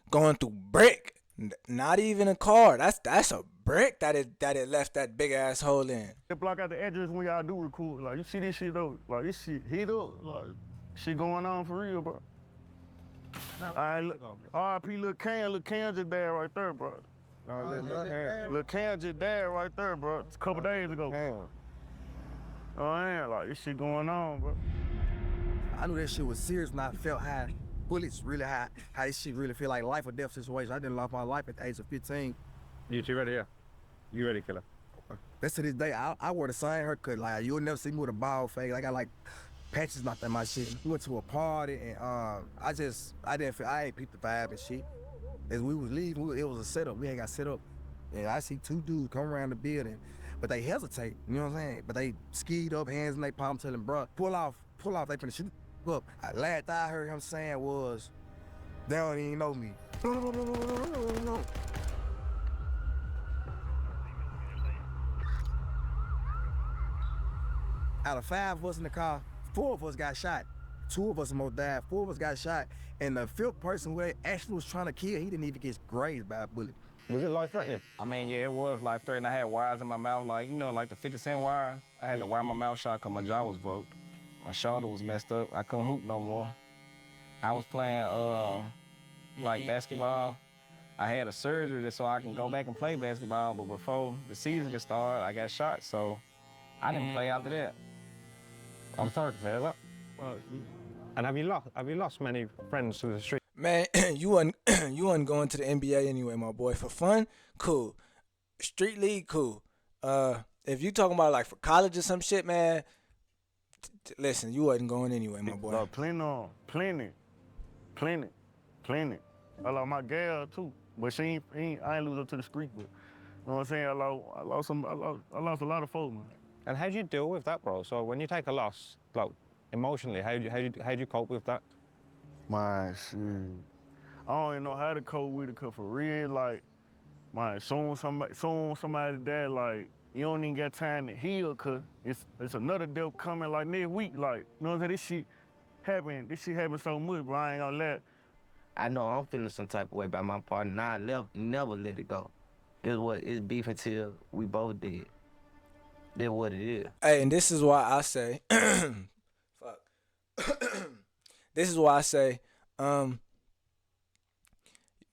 Going through brick. Not even a car. That's a brick that it left that big ass hole in. Just block out the address when y'all do record. Like, you see this shit though? Like, this shit heat up. Like, shit going on for real, bro. R.I.P. Lil' Cam. Lil' Cam just died right there, bro. Lil' Cam just died right there, bro. It's a couple days ago. Oh, man, like, this shit going on, bro. I knew that shit was serious when I felt how bullets really high, how this shit really feel like life or death situation. I didn't lost my life at the age of 15. You two ready, yeah? You ready, killer? That's to this day. I wear the same haircut. Like, you'll never see me with a bald face. I got like patches knocked in my shit. We went to a party and I ain't peeped the vibe and shit. As we was leaving, it was a setup. We ain't got set up. And I see 2 dudes come around the building, but they hesitate, you know what I'm saying? But they skied up, hands in their palm, telling bruh, pull off, they finna shoot up. Last I heard him saying was, they don't even know me. No. Out of 5 of us in the car, 4 of us got shot. 2 of us almost died, 4 of us got shot. And the 5th person who they actually was trying to kill, he didn't even get grazed by a bullet. Was it life-threatening? I mean, yeah, it was life-threatening. I had wires in my mouth, like, you know, like the 50-cent wire. I had to wire my mouth shut because my jaw was broke. My shoulder was messed up. I couldn't hoop no more. I was playing, like, basketball. I had a surgery so I can go back and play basketball, but before the season could start, I got shot, so I didn't play after that. I'm sorry to say that. And have you lost many friends to the street? Man, you wasn't going to the NBA anyway, my boy. For fun, cool. Street league, cool. If you talking about like for college or some shit, man, listen, you wasn't going anyway, my boy. Plenty. I lost my gal too, but I ain't lose her to the street. But you know what I'm saying? I lost a lot of folks, man. And how do you deal with that, bro? So when you take a loss, like emotionally, how do you cope with that? My shit, I don't even know how to cope with it, cause for real, like, my soon somebody died, like, you don't even got time to heal, cause it's another death coming like next week, like, you know what I'm saying? This shit happen so much, bro. I ain't gonna let. I know I'm feeling some type of way about my partner. Nah, I never let it go. It's beef until we both dead. That's what it is. Hey, and this is why I say, fuck. This is why I say,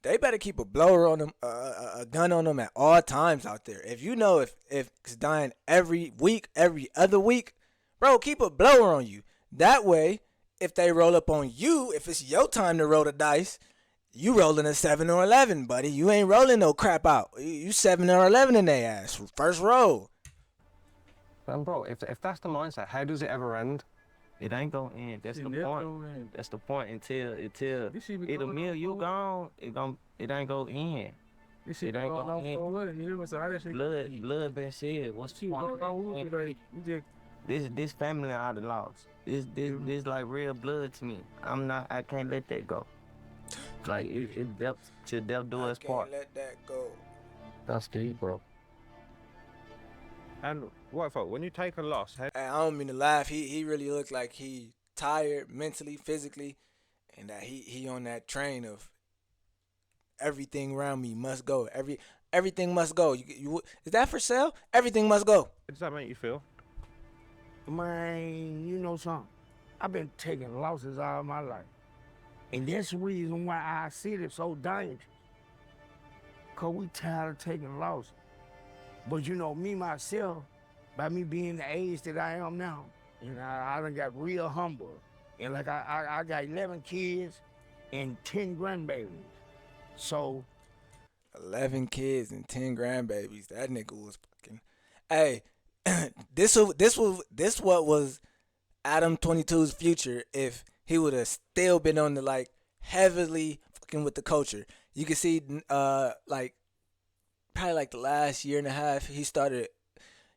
they better keep a blower on them, a gun on them at all times out there. If you know if it's dying every week, every other week, bro, keep a blower on you. That way, if they roll up on you, if it's your time to roll the dice, you rolling a 7 or 11, buddy. You ain't rolling no crap out. You 7 or 11 in their ass. First roll. And bro, if that's the mindset, how does it ever end? It ain't gonna end. That's the point. That's the point until it'll meal you gone. It ain't gonna end. This shit ain't gonna end. Blood been shed. What's the point? This family out of loss. This like real blood to me. I can't let that go. Like it's death till death do us part. Can't let that go. That's deep, bro. And what for? When you take a loss, I don't mean to laugh. He really looked like he tired mentally, physically, and that he on that train of everything around me must go. Everything must go. You is that for sale? Everything must go. How does that make you feel? Man, you know something? I've been taking losses all my life. And that's the reason why I see it so dangerous. Cause we tired of taking losses. But you know, me, myself, by me being the age that I am now. And I done got real humble. And like I got 11 kids and 10 grandbabies. So 11 kids and 10 grandbabies. That nigga was fucking. Hey, this what was Adam 22's future if he would have still been on the like heavily fucking with the culture. You can see like probably like the last year and a half he started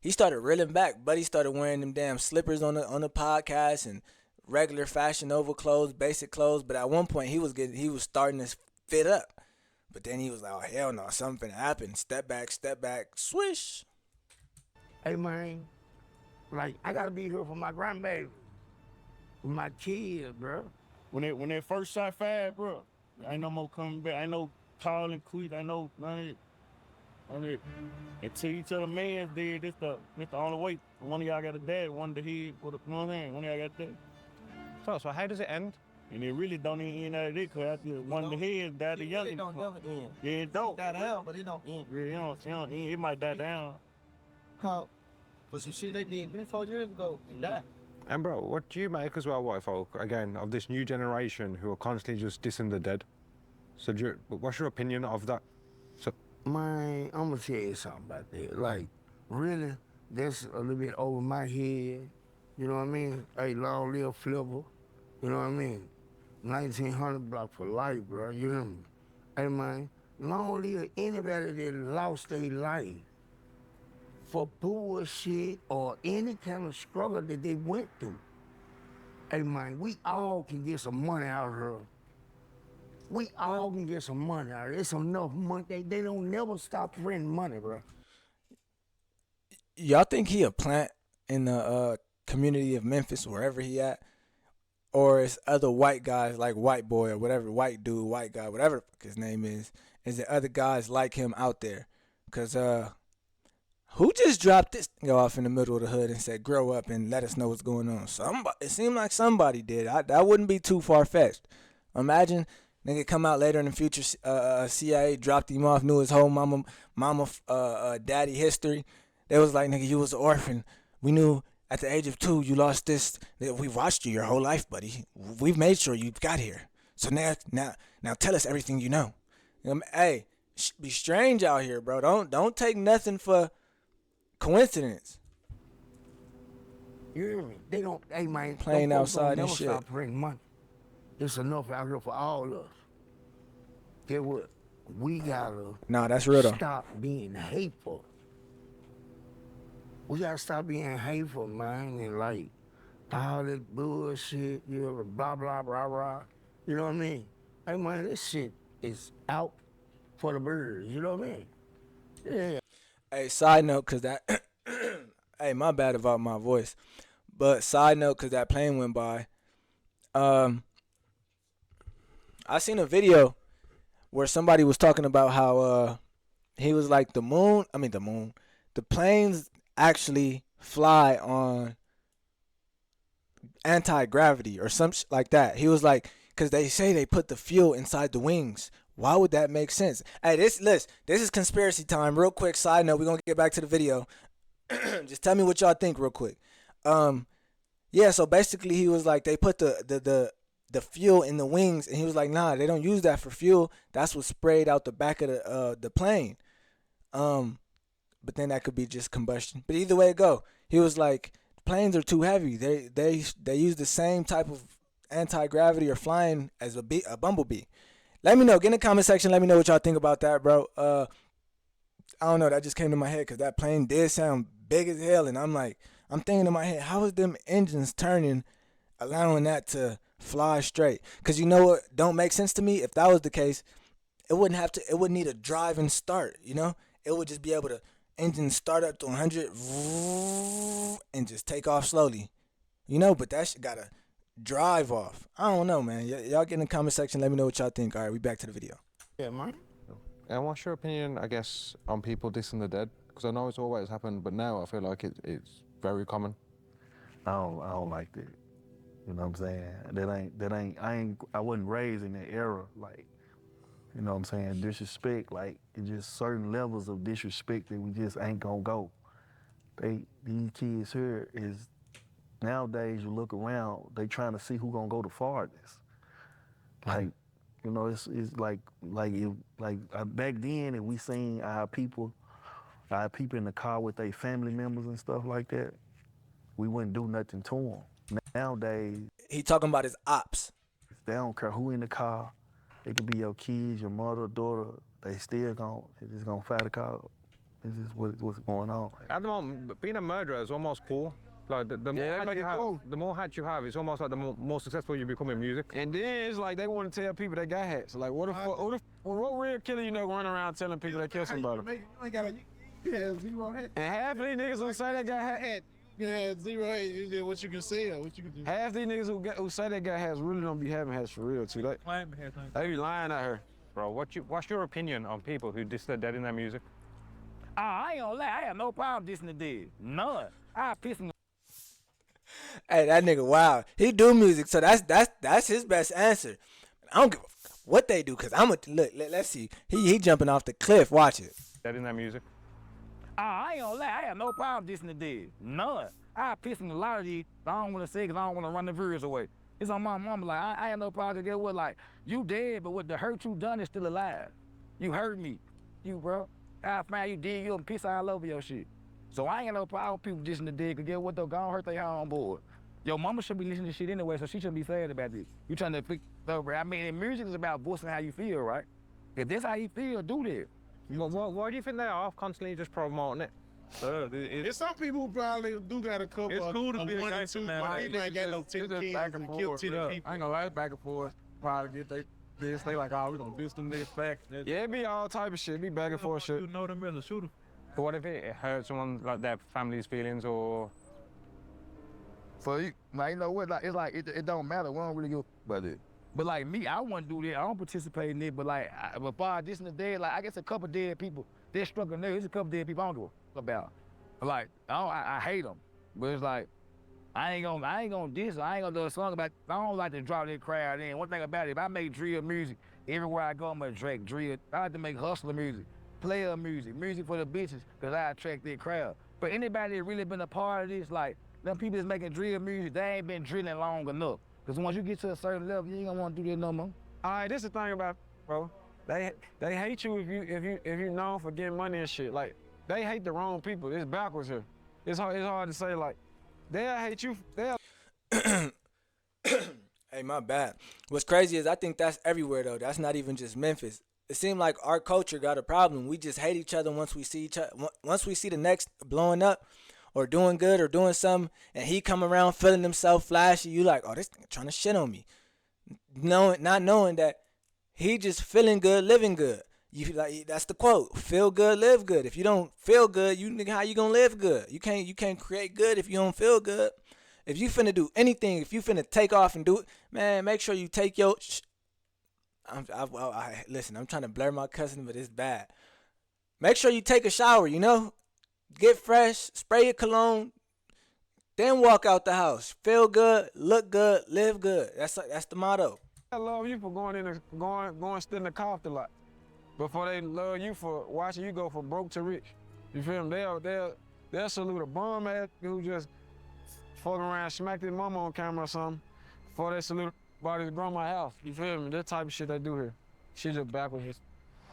reeling back, but he started wearing them damn slippers on the podcast and regular Fashion Nova clothes, basic clothes. But at one point he was starting to fit up. But then he was like, oh hell no, something finna happen. Step back, swish. hey man, like I gotta be here for my grandbaby, for my kids, bro. When they first shot Fab, bro, ain't no more coming back. Ain't no calling quit. Ain't no none of it. None of it. Until each other man's dead, this the only way. One of y'all got a dad, one the head, you know what I'm saying? One of y'all got that. So how does it end? And it really don't even end out of this, cause after one of the heads died, the youngest. It don't never end. Yeah, it don't. Die down, but it don't end. Yeah, it don't end. It might die down. How? But some shit they did 4 years ago and died. And bro, what do you make as well, white folk, again, of this new generation who are constantly just dissing the dead? So what's your opinion of that? So, Man, I'm gonna tell you something about that. Like, really, that's a little bit over my head. You know what I mean? Hey, long live Flipper. You know what I mean? 1900 block for life, bro. You hear me? Hey, man, long live anybody that lost their life for bullshit or any kind of struggle that they went through. Hey, man, we all can get some money out of here. We all can get some money out of it. It's enough money. They don't never stop printing money, bro. Y'all think he a plant in the community of Memphis, wherever he at? Or it's other white guys like White Boy or whatever, white dude, white guy, whatever the fuck his name is. Is there other guys like him out there? Because who just dropped this thing off in the middle of the hood and said, grow up and let us know what's going on? It seemed like somebody did. That wouldn't be too far-fetched. Imagine nigga come out later in the future, CIA dropped him off, knew his whole mama, daddy history. They was like, nigga, you was an orphan. We knew at the age of 2 you lost this. We watched you your whole life, buddy. We've made sure you got here. So now tell us everything you know. Hey, be strange out here, bro. Don't take nothing for coincidence. You hear me? They don't, hey man, Playing them folks outside don't and never shit. stop printing money. It's enough out here for all of us. Get what? We gotta Nah, that's real though. stop being hateful. We gotta stop being hateful, man, and like all this bullshit, you know, blah blah blah blah. You know what I mean? Hey man, this shit is out for the birds. You know what I mean? Yeah. Hey, side note, cause that. Hey, my bad about my voice, but side note, cause that plane went by. I seen a video where somebody was talking about how he was like the planes actually fly on anti-gravity or some shit like that. He was like, because they say they put the fuel inside the wings. Why would that make sense? Hey, this is conspiracy time. Real quick side note, we're going to get back to the video. Just tell me what y'all think real quick. Yeah, so basically he was like, they put the fuel in the wings, and he was like, nah, they don't use that for fuel. That's what's sprayed out the back of the plane. But then that could be just combustion. But either way it go, he was like, planes are too heavy. They use the same type of anti-gravity or flying as a bumblebee. Let me know. Get in the comment section. Let me know what y'all think about that, bro. I don't know. That just came to my head because that plane did sound big as hell, and I'm thinking in my head, how is them engines turning, allowing that to fly straight? Because you know what don't make sense to me? If that was the case, it wouldn't need a drive and start, you know? It would just be able to engine start up to 100 and just take off slowly, you know? But that shit gotta drive off. I don't know, man. Y'all get in the comment section. Let me know what y'all think. All right, we back to the video. Yeah, man. And what's your opinion, I guess, on people dissing the dead? Because I know it's always happened, but now I feel like it's very common. I don't like that. You know what I'm saying? I wasn't raised in that era. Like, you know what I'm saying? Disrespect, like, it's just certain levels of disrespect that we just ain't gonna go. these kids here is nowadays you look around, they trying to see who gonna go the farthest. Like, you know, it's back then, if we seen our people in the car with their family members and stuff like that, we wouldn't do nothing to them. Nowadays, He talking about his ops. they don't care who in the car. It could be your kids, your mother, daughter. They just gonna fight the car. This is what's going on. At the moment, being a murderer is almost cool. Like the more hats you have, it's almost like the more successful you become in music. And then it's like they want to tell people they got hats. Like, what real killer you know running around telling people they killed somebody? You have 0 hats. And half of these niggas who say they got hats. You have 0 hats. What you can say or what you can do. Half these niggas who say they got hats really don't be having hats for real too. They be lying out here. Bro, what's your opinion on people who diss the dead in their music? I ain't gonna lie, I have no problem dissing the dead. None. I piss him. Hey, that nigga, wow. He do music, so that's his best answer. I don't give a what they do, cause let's see. He jumping off the cliff. Watch it. Dead in their music. I ain't gonna lie, I have no problem dissing the dead. None. I piss in a lot of these. I don't wanna say cause I don't wanna run the viewers away. It's on my mama, like I have no problem to get what, like, you dead, but what the hurt you done is still alive. You hurt me. You, bro. I find you dead, you and piss all over your shit. So I ain't got no problem with people dissing the dead, cause get what though, gonna hurt their homeboy. Your mama should be listening to shit anyway, so she shouldn't be sad about this. You trying to fix over. I mean, music is about voicing how you feel, right? If this how you feel, do that. Why do you think they are constantly just promoting it? There's some people who probably do got a couple. It's cool to of be a 1 and gangster, 2, man. but they ain't got no 10 kids back and and kill forth. 10 Yeah. people. I ain't gonna lie, it's back and forth. Probably get this. They like, oh, we gonna diss them niggas back. Yeah, it be all type of shit. Be back and forth shit. You know them in the shooter. But what if it hurts someone, like their family's feelings, or? For you, like, you know what? Like, it's like it don't matter. We don't really give about it. But like me, I wouldn't do that. I don't participate in it. But like, before this and the dead, like I guess a couple dead people, they're struggling there. There's a couple dead people I don't give a fuck about. Like, I hate them. But it's like, I ain't gonna diss. I ain't gonna do a song about. I don't like to draw that crowd in. One thing about it, if I make drill music, everywhere I go, I'm gonna attract drill. I like to make hustler music, player music, music for the bitches, cause I attract that crowd. But anybody that really been a part of this, like them people that's making drill music, they ain't been drilling long enough. Cause once you get to a certain level, you ain't gonna want to do that no more. All right, this is the thing about, bro. They hate you if you known for getting money and shit. Like, they hate the wrong people. It's backwards here. It's hard to say, like, they'll hate you. Hey, my bad. What's crazy is I think that's everywhere though. That's not even just Memphis. It seems like our culture got a problem. We just hate each other once we see each other. Once we see the next blowing up or doing good or doing something, and he come around feeling himself flashy, you like, oh, this nigga trying to shit on me. Not knowing that he just feeling good, living good. You like, that's the quote: feel good, live good. If you don't feel good, you nigga, how you gonna live good? You can't create good if you don't feel good. If you finna do anything, if you finna take off and do it, man, make sure you take your. Listen, I'm trying to blur my cousin, but it's bad. Make sure you take a shower. You know, get fresh, spray your cologne, then walk out the house. Feel good, look good, live good. That's the motto. I love you for going still in the coffee lot before they love you for watching you go from broke to rich. You feel me? They'll salute a bum ass who just fucking around, smacked his mama on camera or something before they salute bought his grandma's house. You feel me? That type of shit they do here. She just backwards.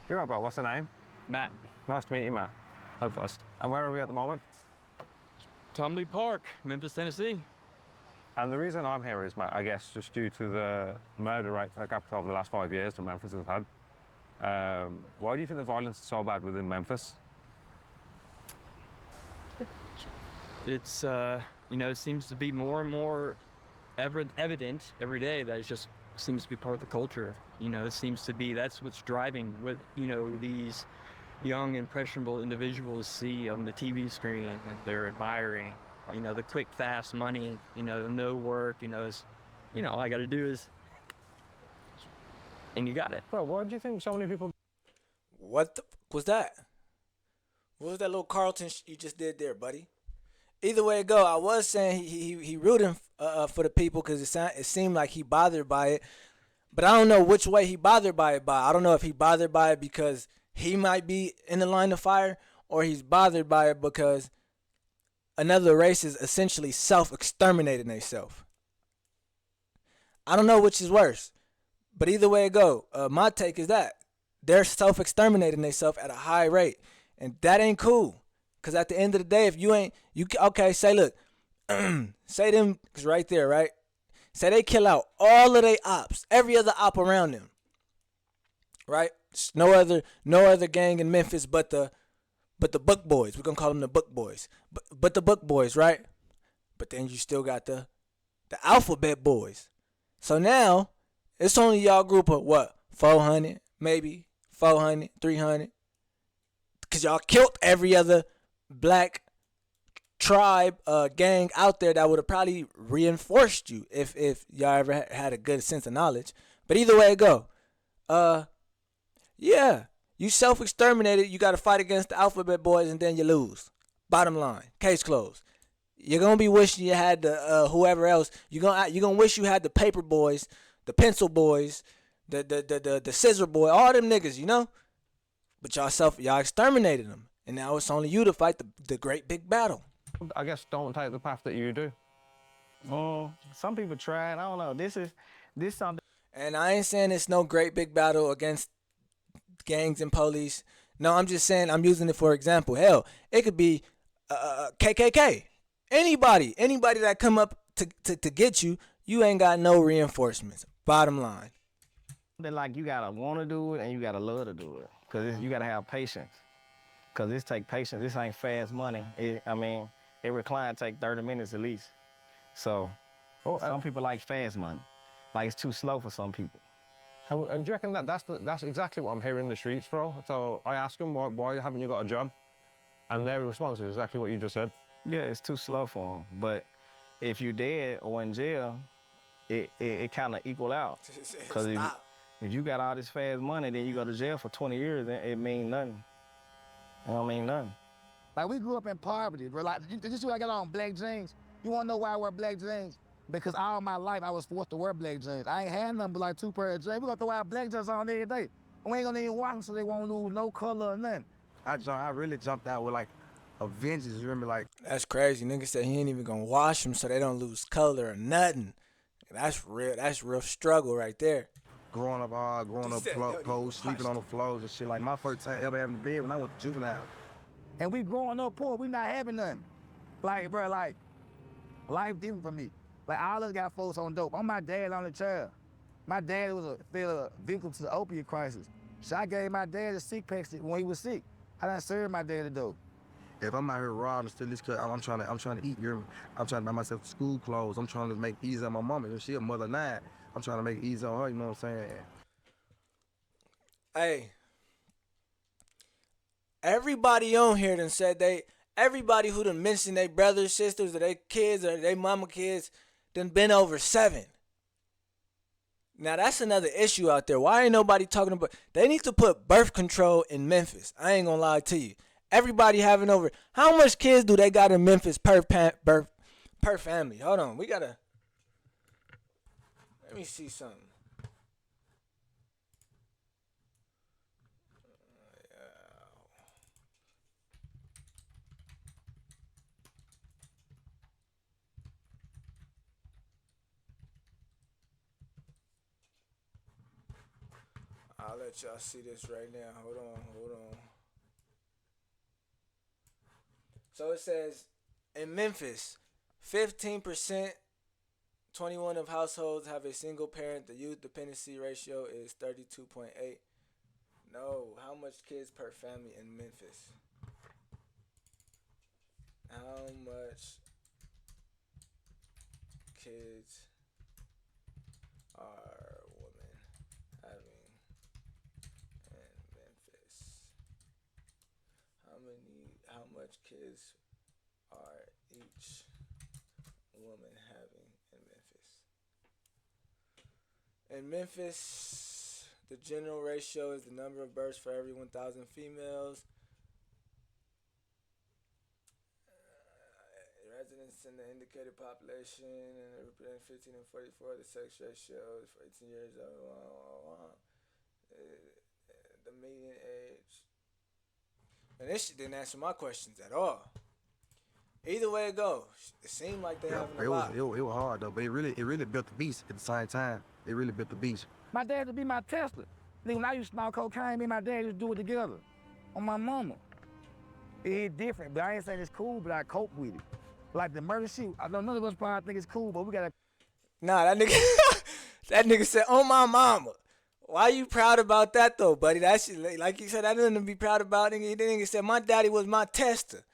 You're right, bro. What's the name? Matt. Nice to meet you, Matt. Hope first. And where are we at the moment? Tumley Park, Memphis, Tennessee. And the reason I'm here is, Matt, I guess, just due to the murder rate per capita over the last 5 years that Memphis has had. Why do you think the violence is so bad within Memphis? It's, you know, it seems to be more and more evident every day that it just seems to be part of the culture. You know, it seems to be, that's what's driving what, you know, these young, impressionable individuals see on the TV screen and they're admiring. You know, the quick, fast money, you know, no work, you know, it's, you know, all I got to do is, and you got it. Bro, why do you think so many people... What the fuck was that? What was that little Carlton you just did there, buddy? Either way it go, I was saying he rooting for the people because it seemed like he bothered by it. But I don't know which way he bothered by it. I don't know if he bothered by it because he might be in the line of fire or he's bothered by it because another race is essentially self-exterminating themselves. I don't know which is worse, but either way it go, my take is that they're self-exterminating themselves at a high rate, and that ain't cool. Cause at the end of the day, if you ain't okay, say look, say them, cause right there, right. Say they kill out all of their ops, every other op around them, right? No other gang in Memphis but the Book Boys. We're gonna call them the Book Boys, but the Book Boys, right? But then you still got the Alphabet Boys. So now it's only y'all group of what, 400, maybe 400, 300, cause y'all killed every other black tribe gang out there that would have probably reinforced you if y'all ever had a good sense of knowledge. But either way it go, yeah, you self-exterminated. You got to fight against the Alphabet Boys, and then you lose. Bottom line, case closed. You're gonna be wishing you had the whoever else. You're gonna wish you had the Paper Boys, the Pencil Boys, the Scissor Boy, all them niggas, you know. But y'all exterminated them, and now it's only you to fight the great big battle. I guess don't take the path that you do. Some people try it. I don't know. This something. And I ain't saying it's no great big battle against gangs and police. No, I'm just saying I'm using it for example. Hell, it could be KKK. Anybody that come up to get you, you ain't got no reinforcements. Bottom line. They're like you gotta want to do it and you gotta love to do it, cause you gotta have patience. Cause this take patience. This ain't fast money. Every client take 30 minutes at least. So, some people like fast money. Like it's too slow for some people. And do you reckon that's exactly what I'm hearing in the streets, bro? So I ask them, why haven't you got a job? And their response is exactly what you just said. Yeah, it's too slow for them. But if you dead or in jail, it kind of equal out. Because if you got all this fast money, then you go to jail for 20 years, then it mean nothing. It don't mean nothing. Like, we grew up in poverty, bro. Like, this is what I got on, black jeans. You wanna know why I wear black jeans? Because all my life I was forced to wear black jeans. I ain't had nothing but like 2 pairs of jeans. We gonna throw our black jeans on every day. We ain't gonna even wash them so they won't lose no color or nothing. I really jumped out with like a vengeance. You remember, like, That's crazy. Nigga said he ain't even gonna wash them so they don't lose color or nothing. That's real struggle right there. growing up clothes, sleeping on the floors and shit. Like, my first time ever having a bed when I went to juvenile. And we growing up poor, we not having nothing. Like, bro, like, life different for me. Like, all us got folks on dope. I'm my dad on the child. My dad was a victim to the opiate crisis. So I gave my dad a sick pack when he was sick. I done served my dad the dope. If I'm out here robbing, still this cut, I'm trying to eat. I'm trying to buy myself school clothes. I'm trying to make it easy on my mama. If she a mother 9, I'm trying to make it easy on her. You know what I'm saying? Hey, everybody on here done said everybody who done mentioned their brothers, sisters, or their kids, or their mama kids, done been over 7. Now that's another issue out there. Why ain't nobody talking about? They need to put birth control in Memphis. I ain't gonna lie to you. Everybody having over. How much kids do they got in Memphis per family? Hold on, we gotta. Let me see something. I'll let y'all see this right now. Hold on. So it says in Memphis, 15%, 21 of households have a single parent. The youth dependency ratio is 32.8. No, how much kids per family in Memphis? How much kids are women having in Memphis? How much kids are each woman having in Memphis? In Memphis, the general ratio is the number of births for every 1,000 females. Residents in the indicated population and representing 15 and 44, the sex ratio is for 18 years old. The median age. And this shit didn't answer my questions at all. Either way it goes, it seemed like they having a It was, vibe. it was hard though, but it really built the beast at the same time. It really built the beast. My dad would be my tester. Nigga, when I used to smoke cocaine, me and my dad used to do it together. On my mama. It's different, but I ain't saying it's cool, but I cope with it. Like the murder shit, I know none of us probably think it's cool, but we gotta. Nah, that nigga, that nigga said, "Oh my mama." Why you proud about that though, buddy? That shit, like you said, that nothing to be proud about. Nigga, the nigga said, "My daddy was my tester."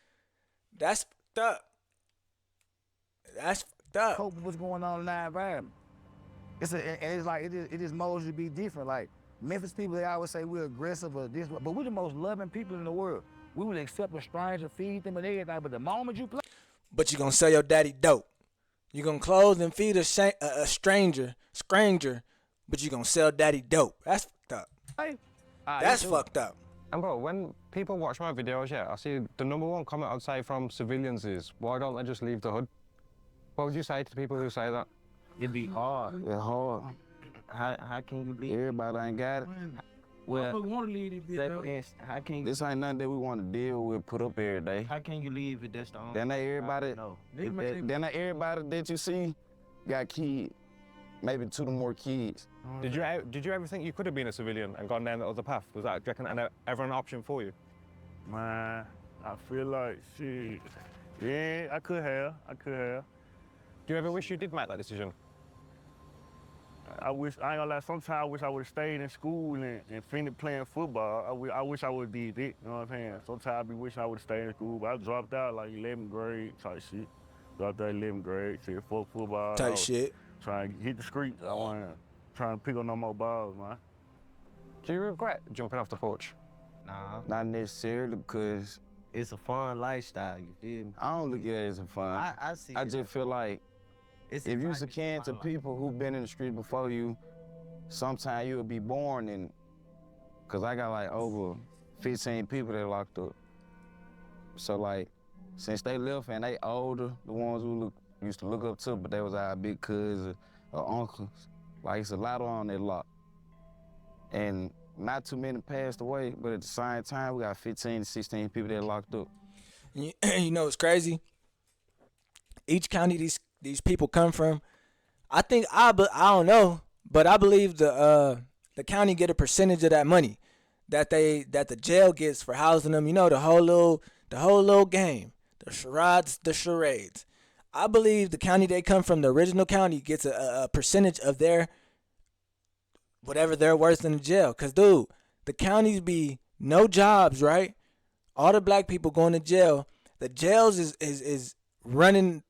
That's fucked up. That's fucked up. Cope with what's going on in our environment. And it's like it just molds you to be different. Like Memphis people, they always say we're aggressive or this, but we're the most loving people in the world. We would accept a stranger, feed them and everything, but the moment you play. But you gonna sell your daddy dope. You gonna clothe and feed a stranger, but you gonna sell daddy dope. That's fucked up. That's fucked up. And bro, when people watch my videos, I see the #1 comment I'd say from civilians is, why don't they just leave the hood? What would you say to people who say that? It'd be hard. It's hard. How can you leave? Everybody ain't got it. Well, want to leave this how can you? This ain't nothing that we want to deal with, put up every day. How can you leave if that's the only? Then everybody, then everybody that you see got kids, maybe 2 or more kids. Did you ever think you could have been a civilian and gone down the other path? Was that, do you reckon, ever an option for you? Man, I feel like shit. Yeah, I could have. Do you ever wish you did make that decision? I ain't gonna lie, sometimes I wish I would have stayed in school and finished playing football. I wish I would have did it, you know what I'm saying? Sometimes I be wishing I would have stayed in school, but I dropped out like 11th grade type shit. Dropped out 11th grade, said fuck football. Type shit. Trying to hit the streets. I wasn't trying to pick up no more balls, man. Do you regret jumping off the porch? Nah. Not necessarily because it's a fun lifestyle, you feel me? I don't look at it as a fun. I see I it. just feel like It's if you're akin to people who've been in the street before you, sometime you'll be born in. Cause I got like over 15 people that locked up. So like, since they left and they older, the ones who used to look up to, but they was our big cousins or uncles. Like it's a lot on that lock. And not too many passed away, but at the same time, we got 15 to 16 people that locked up. You know what's crazy? Each county these people come from, I don't know, but I believe the county get a percentage of that money that the jail gets for housing them. You know, the whole little game, the charades. I believe the county they come from, the original county, gets a percentage of their whatever they're worth in the jail. Cause dude, the counties be no jobs, right? All the black people going to jail. The jails is running,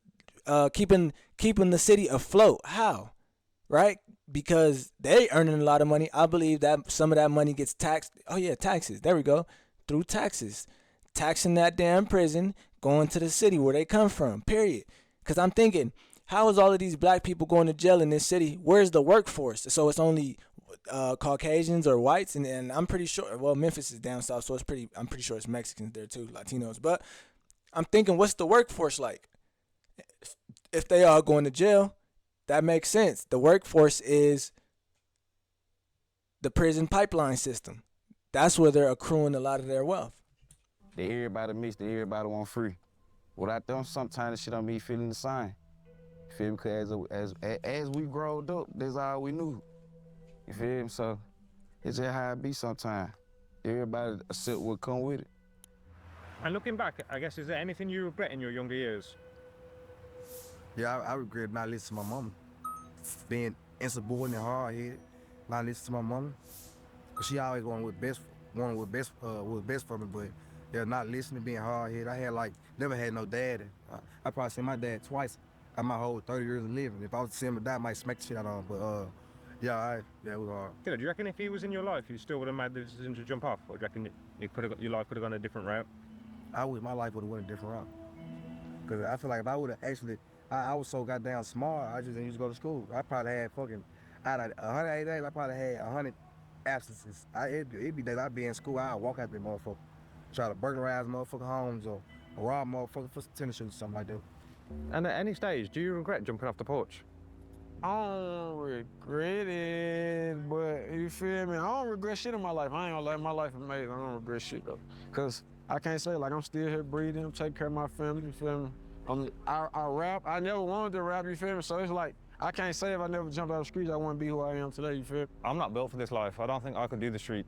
keeping the city afloat. How? Right? Because they earning a lot of money. I believe that some of that money gets taxed. Oh yeah, taxes. There we go. Through taxes. Taxing that damn prison, going to the city where they come from, period. Because I'm thinking, how is all of these black people going to jail in this city? Where's the workforce? So it's only Caucasians or whites, and I'm pretty sure, well, Memphis is down south, so I'm pretty sure it's Mexicans there too, Latinos. But I'm thinking, what's the workforce like? If they all going to jail, that makes sense. The workforce is the prison pipeline system. That's where they're accruing a lot of their wealth. That everybody mixed, that everybody want free. Without them, sometimes the shit don't be feeling the same. You feel me? Because as we growed up, that's all we knew. You feel me? So it's just how it be sometimes. Everybody accept what come with it. And looking back, I guess, is there anything you regret in your younger years? Yeah, I regret not listening to my mama. Being insubordinate, hard-headed, not listening to my mama. She always wanted what's best for me, but they're not listening, being hard-headed. I had never had no dad. I probably seen my dad twice out my whole 30 years of living. If I was to see him die, I might smack the shit out of him, but yeah, it was hard. Do you reckon if he was in your life, you still would have made the decision to jump off? Or do you reckon your life could have gone a different route? I wish my life would have went a different route. Because I feel like if I would have actually, I was so goddamn smart, I just didn't used to go to school. I probably had out of 180 days, I probably had 100 absences. It'd be days I'd be in school, I'd walk out there motherfucker, try to burglarize motherfucking homes or rob motherfuckers for some tennis shoes or something like that. And at any stage, do you regret jumping off the porch? I don't regret it, but you feel me? I don't regret shit in my life. I ain't gonna lie, my life is amazing. I don't regret shit though. Cause I can't say I'm still here breathing, I'm taking care of my family, you feel me? I rap. I never wanted to rap, you feel me? So it's like, I can't say if I never jumped out of the streets, I wouldn't be who I am today, you feel me? I'm not built for this life. I don't think I could do the street.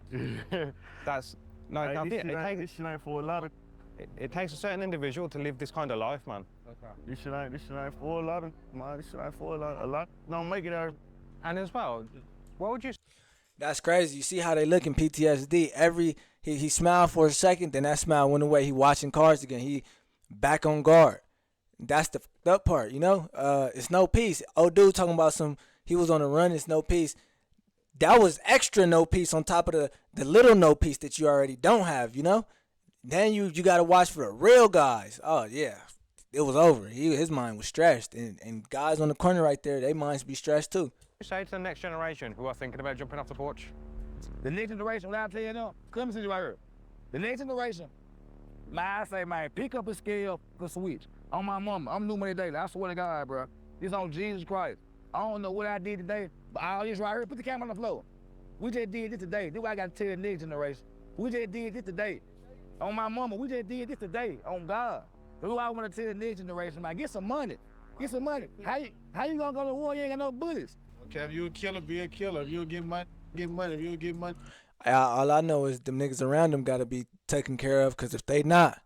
That's no. Hey, I this think shit ain't for a lot of. it takes a certain individual to live this kind of life, man. This shit ain't for a lot of. Man, this shit ain't for a lot. Don't make it out. And as well, what would you? That's crazy. You see how they look in PTSD. He smiled for a second, then that smile went away. He watching cards again. He back on guard. That's the fucked up part, you know? It's no peace. Old dude talking about he was on the run, it's no peace. That was extra no peace on top of the little no peace that you already don't have, you know? Then you got to watch for the real guys. Oh, yeah. It was over. His mind was stressed. And guys on the corner right there, their minds be stressed too. Say to the next generation who are thinking about jumping off the porch? The next generation, what I tell you now, come see you right here. The next generation, I say, man, pick up a scale for switch. On my mama, I'm new money daily. I swear to God, bro. This on Jesus Christ. I don't know what I did today, but all this right here, put the camera on the floor. We just did this today. This is what I got to tell the next generation. We just did this today. On my mama, we just did this today. On God. Who I want to tell the next generation, man, get some money. Get some money. How you gonna go to war? You ain't got no bullets. Okay, if you a killer, be a killer. If you get money, get money. If you get money. All I know is them niggas around them got to be taken care of, because if they not,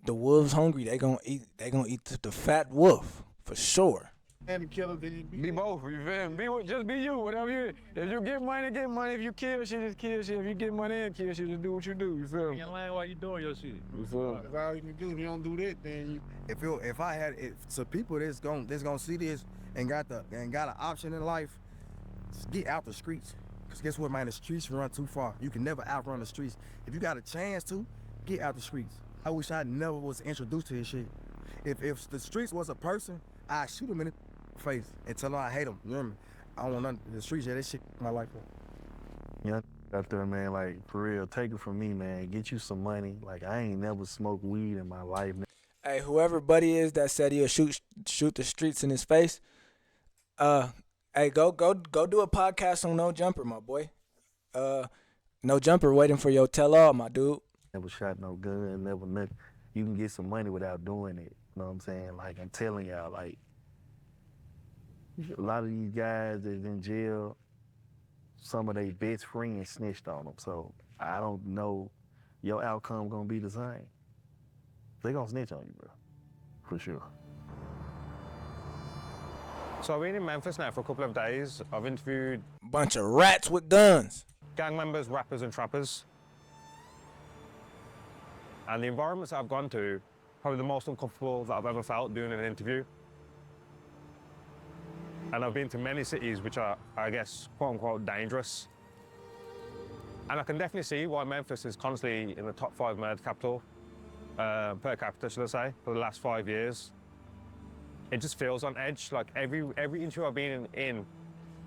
the wolves hungry. They gonna eat the fat wolf for sure. And the killer, then be both. You feel me? Just be you. Whatever you. If you get money, get money. If you kill shit, just kill shit. If you get money and kill shit, just do what you do. You feel me? You can land while you doing your shit. You feel me? That's all you can do. If you don't do that, then you. If I had some people that's gonna see this and got an option in life, just get out the streets. Cause guess what, man? The streets run too far. You can never outrun the streets. If you got a chance to, get out the streets. I wish I never was introduced to this shit. If the streets was a person, I'd shoot him in the face and tell him I hate him. You know me? I don't want nothing. The streets, yeah, that shit my life. Yeah, out there, man, like, for real, take it from me, man. Get you some money. Like, I ain't never smoked weed in my life. Hey, whoever buddy is that said he'll shoot the streets in his face, hey, go do a podcast on No Jumper, my boy. No Jumper waiting for your tell-all, my dude. Never shot no gun, never nothing. You can get some money without doing it. You know what I'm saying? Like, I'm telling y'all, like, a lot of these guys that's in jail, some of their best friends snitched on them. So I don't know your outcome gonna be the same. They gonna snitch on you, bro, for sure. So I've been in Memphis now for a couple of days. I've interviewed bunch of rats with guns, gang members, rappers and trappers. And the environments I've gone to, probably the most uncomfortable that I've ever felt doing an interview. And I've been to many cities which are, I guess, quote unquote, dangerous. And I can definitely see why Memphis is constantly in the top 5 murder capital, per capita, should I say, for the last 5 years. It just feels on edge. Like every interview I've been in,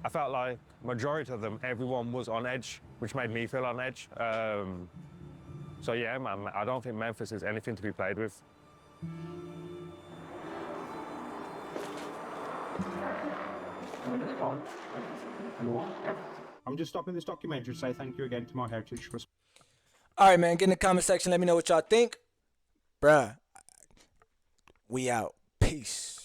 I felt like majority of them, everyone was on edge, which made me feel on edge. So yeah, man, I don't think Memphis is anything to be played with. I'm just stopping this documentary to say thank you again to my heritage for. All right, man, get in the comment section. Let me know what y'all think. Bruh, we out. Peace.